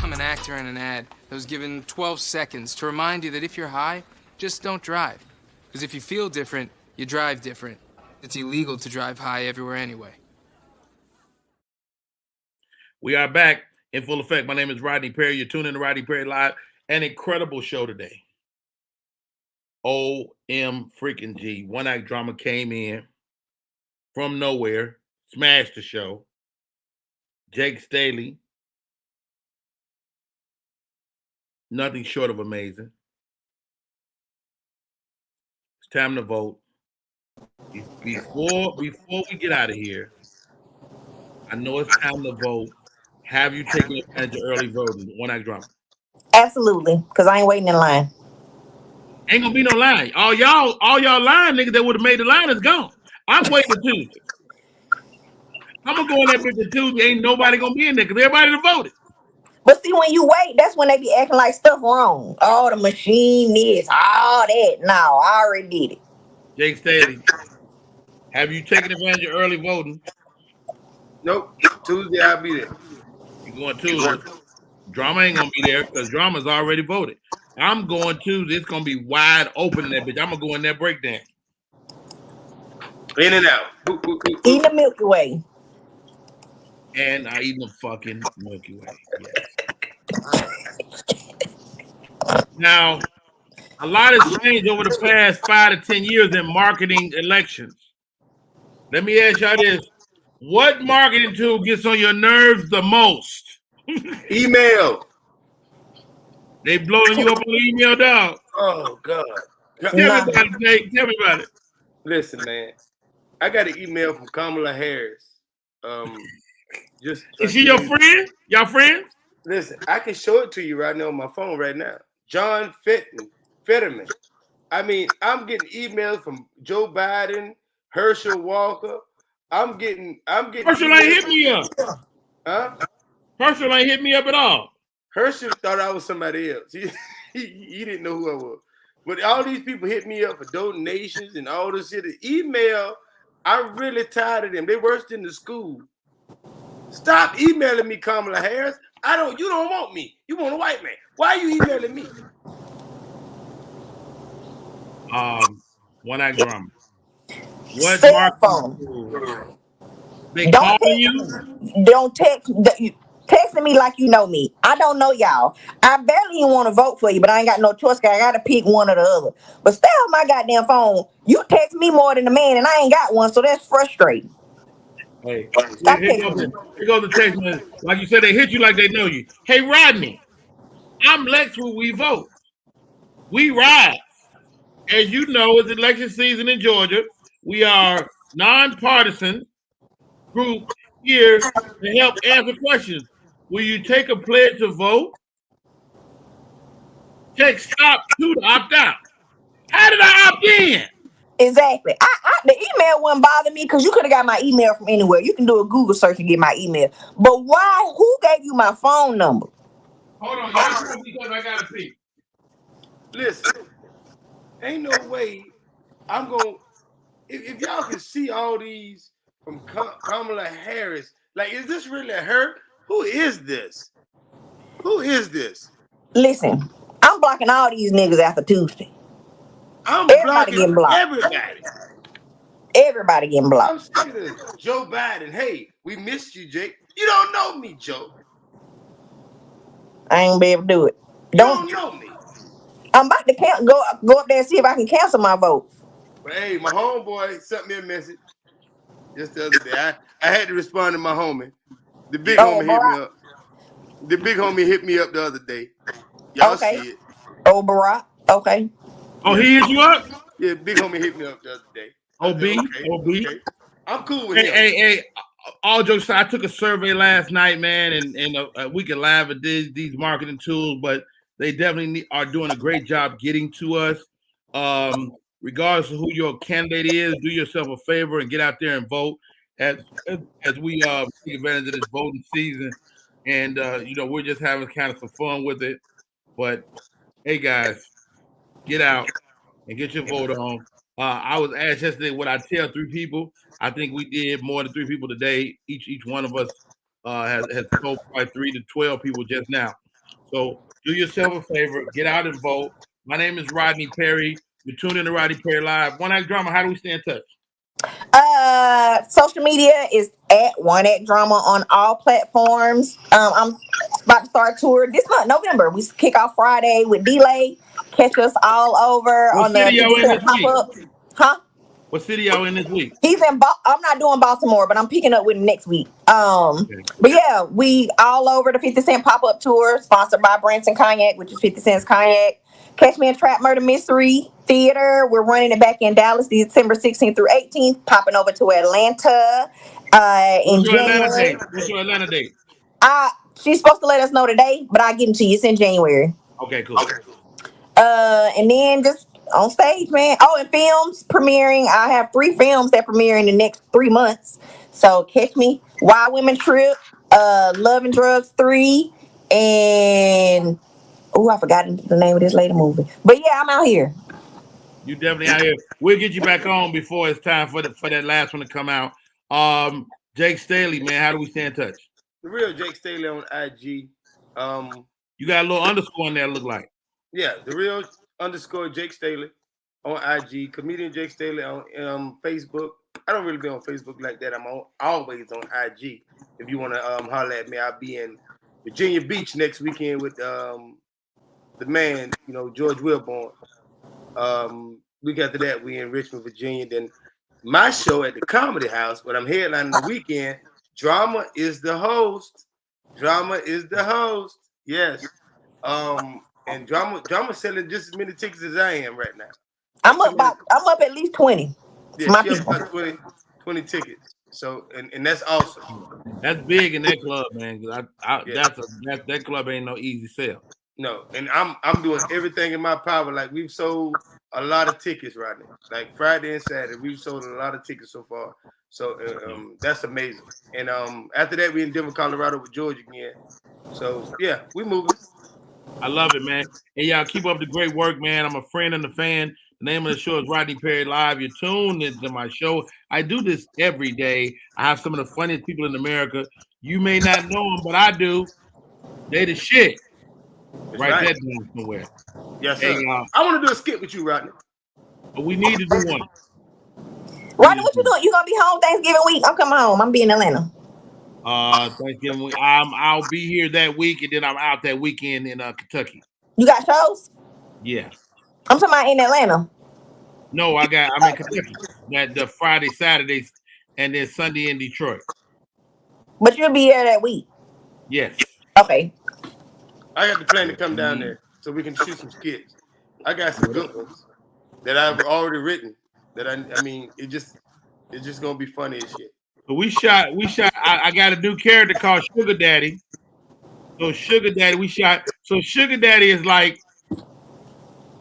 I'm an actor in an ad that was given 12 seconds to remind you that if you're high, just don't drive. Because if you feel different, you drive different. It's illegal to drive high everywhere anyway. We are back in full effect. My name is Rodney Perry. You're tuning in to Rodney Perry Live. An incredible show today. OM freaking G. One Act Drama came in from nowhere, smashed the show. Jake Staley, nothing short of amazing. It's time to vote. Before we get out of here, I know it's time to vote. Have you taken advantage of early voting? One Act Drama. Absolutely, because I ain't waiting in line. Ain't gonna be no line. All y'all line niggas that would have made the line is gone. I'm waiting for Tuesday. I'm gonna go in that bitch Tuesday. Ain't nobody gonna be in there because everybody done voted. But see, when you wait, that's when they be acting like stuff wrong. Oh, the machine is all that. No, I already did it. Jake Staley, have you taken advantage of early voting? Nope. Tuesday I'll be there. You going Tuesday? Drama ain't gonna be there because Drama's already voted. I'm going Tuesday. It's gonna be wide open in that bitch. I'm gonna go in there breakdown. In and out. Eat the Milky Way. And I eat the fucking Milky Way. Yes. Now, a lot has changed over the past 5 to 10 years in marketing elections. Let me ask y'all this. What marketing tool gets on your nerves the most? Email. They blowing you up on email, dog. Oh, God. Tell me about it, Jake. Tell me about it. Listen, man. I got an email from Kamala Harris. Is she your friend? Y'all friends? Listen, I can show it to you right now on my phone right now. John Fetterman. I mean, I'm getting emails from Joe Biden, Herschel Walker. I'm getting. Herschel ain't hit me up. Huh? Herschel ain't hit me up at all. Herschel thought I was somebody else. He didn't know who I was. But all these people hit me up for donations and all this shit. Email, I'm really tired of them. They worse than the school. Stop emailing me, Kamala Harris. You don't want me. You want a white man. Why are you emailing me? One Act Drama. What Cell marketing phone. tool? They Don't calling text you? me. Don't text. Texting me like you know me. I don't know y'all. I barely even want to vote for you, but I ain't got no choice. 'Cause I got to pick one or the other. But stay on my goddamn phone. You text me more than a man, and I ain't got one, so that's frustrating. Hey, Stop here texting me. goes the text man. Like you said, they hit you like they know you. Hey, Rodney, I'm Lex where we vote. We ride. As you know, it's election season in Georgia. We are nonpartisan group here to help answer questions. Will you take a pledge to vote? Text stop 2 to opt out. How did I opt in? Exactly. The email wouldn't bother me because you could have got my email from anywhere. You can do a Google search and get my email. But why? Who gave you my phone number? Hold on, y'all talk because I gotta pee. Listen, ain't no way I'm gonna. If y'all can see all these from Kamala Harris, like, is this really her? Who is this? Who is this? Listen, I'm blocking all these niggas after Tuesday. I'm Everybody blocking getting blocked. everybody. Everybody getting blocked. I'm sick of this. Joe Biden. Hey, we missed you, Jake. You don't know me, Joe. I ain't be able to do it. You don't know me. I'm about to go up there and see if I can cancel my vote. But hey, my homeboy sent me a message just the other day. I had to respond to my homie. The big homie hit me up. The big homie hit me up the other day. Y'all see it. Oh, Barack. Okay. Oh, he hit you up? Yeah, big homie hit me up the other day. OB. Okay. I'm cool with him. Hey, all jokes aside, I took a survey last night, man, and we can laugh at these marketing tools, but they definitely are doing a great job getting to us. Regardless of who your candidate is, do yourself a favor and get out there and vote as we take advantage of this voting season. And we're just having kind of some fun with it. But hey, guys, get out and get your vote on. I was asked yesterday what I tell 3 people. I think we did more than 3 people today. Each one of us has told probably 3 to 12 people just now. So do yourself a favor, get out and vote. My name is Rodney Perry. You're tuned in to Rodney Perry Live. One Act Drama. How do we stay in touch? Social media is at One Act Drama on all platforms. I'm about to start a tour this month, November. We kick off Friday with Delay. Catch us all over What on the city y'all in this week? pop-ups. Huh? What city y'all in this week? He's in. I'm not doing Baltimore, but I'm picking up with him next week. But yeah, we all over the 50 Cent pop-up tour, sponsored by Branson Cognac, which is 50 Cent's cognac. Catch me in Trap Murder Mystery Theater. We're running it back in Dallas, December 16th through 18th. Popping over to Atlanta in January. What's your Atlanta date? She's supposed to let us know today, but I'll get them to you. It's in January. Okay, cool. And then just on stage, man. Oh, and films premiering. I have 3 films that premiere in the next 3 months. So catch me. Wild Women Trip, Love and Drugs 3, and I forgot the name of this later movie. But yeah, I'm out here. You definitely out here. We'll get you back on before it's time for that last one to come out. Jake Staley, man, how do we stay in touch? The real Jake Staley on IG. You got a little underscore in there, look like. Yeah, the real _ Jake Staley on IG. Comedian Jake Staley on Facebook. I don't really be on Facebook like that. I'm always on IG. If you want to holler at me, I'll be in Virginia Beach next weekend with the man, George Wilborn. Week after that, we in Richmond, Virginia. Then my show at the Comedy House, when I'm headlining the weekend, Drama is the host. Drama is the host. Yes. And Drama selling just as many tickets as I am right now. I'm up at least 20. Yeah, she up about 20 tickets. So and that's awesome. That's big in that club, man. That club ain't no easy sell. No, and I'm doing everything in my power. Like, we've sold a lot of tickets right now. Like Friday and Saturday, we've sold a lot of tickets so far. So that's amazing. And after that, we in Denver, Colorado with George again. So yeah, we moving. I love it, man. Hey, y'all, keep up the great work, man. I'm a friend and a fan. The name of the show is Rodney Perry Live. You're tuned into my show. I do this every day. I have some of the funniest people in America. You may not know them, but I do. They the shit. Write that down somewhere. Yes, sir. Hey, I want to do a skit with you, Rodney. We need to do one. Rodney, what you doing? You gonna be home Thanksgiving week? I'm coming home. I'm being in Atlanta. Thanksgiving week. I'll be here that week, and then I'm out that weekend in Kentucky. You got shows? Yeah. I'm talking about in Atlanta. No, I'm in Kentucky. That the Friday, Saturdays, and then Sunday in Detroit. But you'll be here that week. Yes. Okay. I got the plan to come down there so we can shoot some skits. I got some good ones that I've already written. That I mean, it's just gonna be funny as shit. So we shot. I got a new character called Sugar Daddy. So Sugar Daddy, we shot. So Sugar Daddy is like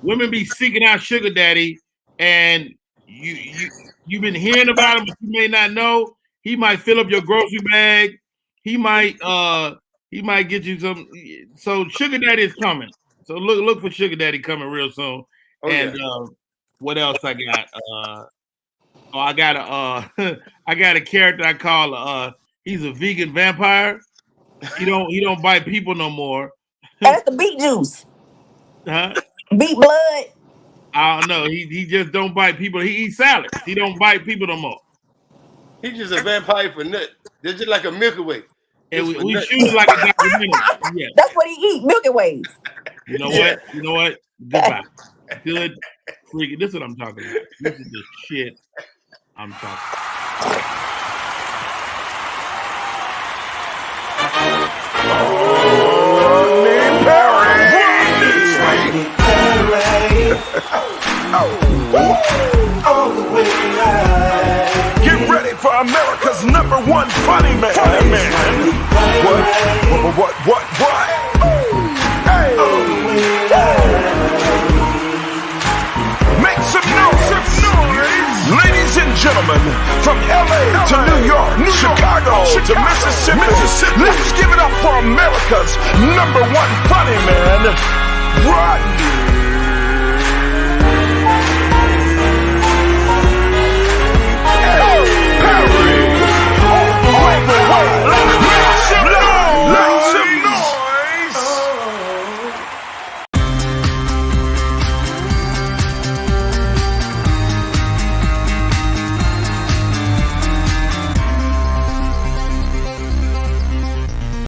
women be seeking out Sugar Daddy, and you've been hearing about him, but you may not know. He might fill up your grocery bag. He might get you some. So Sugar Daddy is coming. So look for Sugar Daddy coming real soon. Oh, and yeah. What else I got? I got a character I call he's a vegan vampire. He don't bite people no more. That's the beet juice. Huh? Beet blood. I don't know. He just don't bite people. He eats salads. He don't bite people no more. He's just a vampire for nuts. They're just like a Milky Way. And we shoot it like a documentary. Yeah. That's what he eat, Milky Ways. You know what? You know what? Goodbye. Good freaking. This is what I'm talking about. This is the shit I'm talking about. Get ready for America's #1 funny man. What? Hey! Make some noise. Ladies and gentlemen, from LA to New York, Chicago to Mississippi, let's give it up for America's #1 funny man.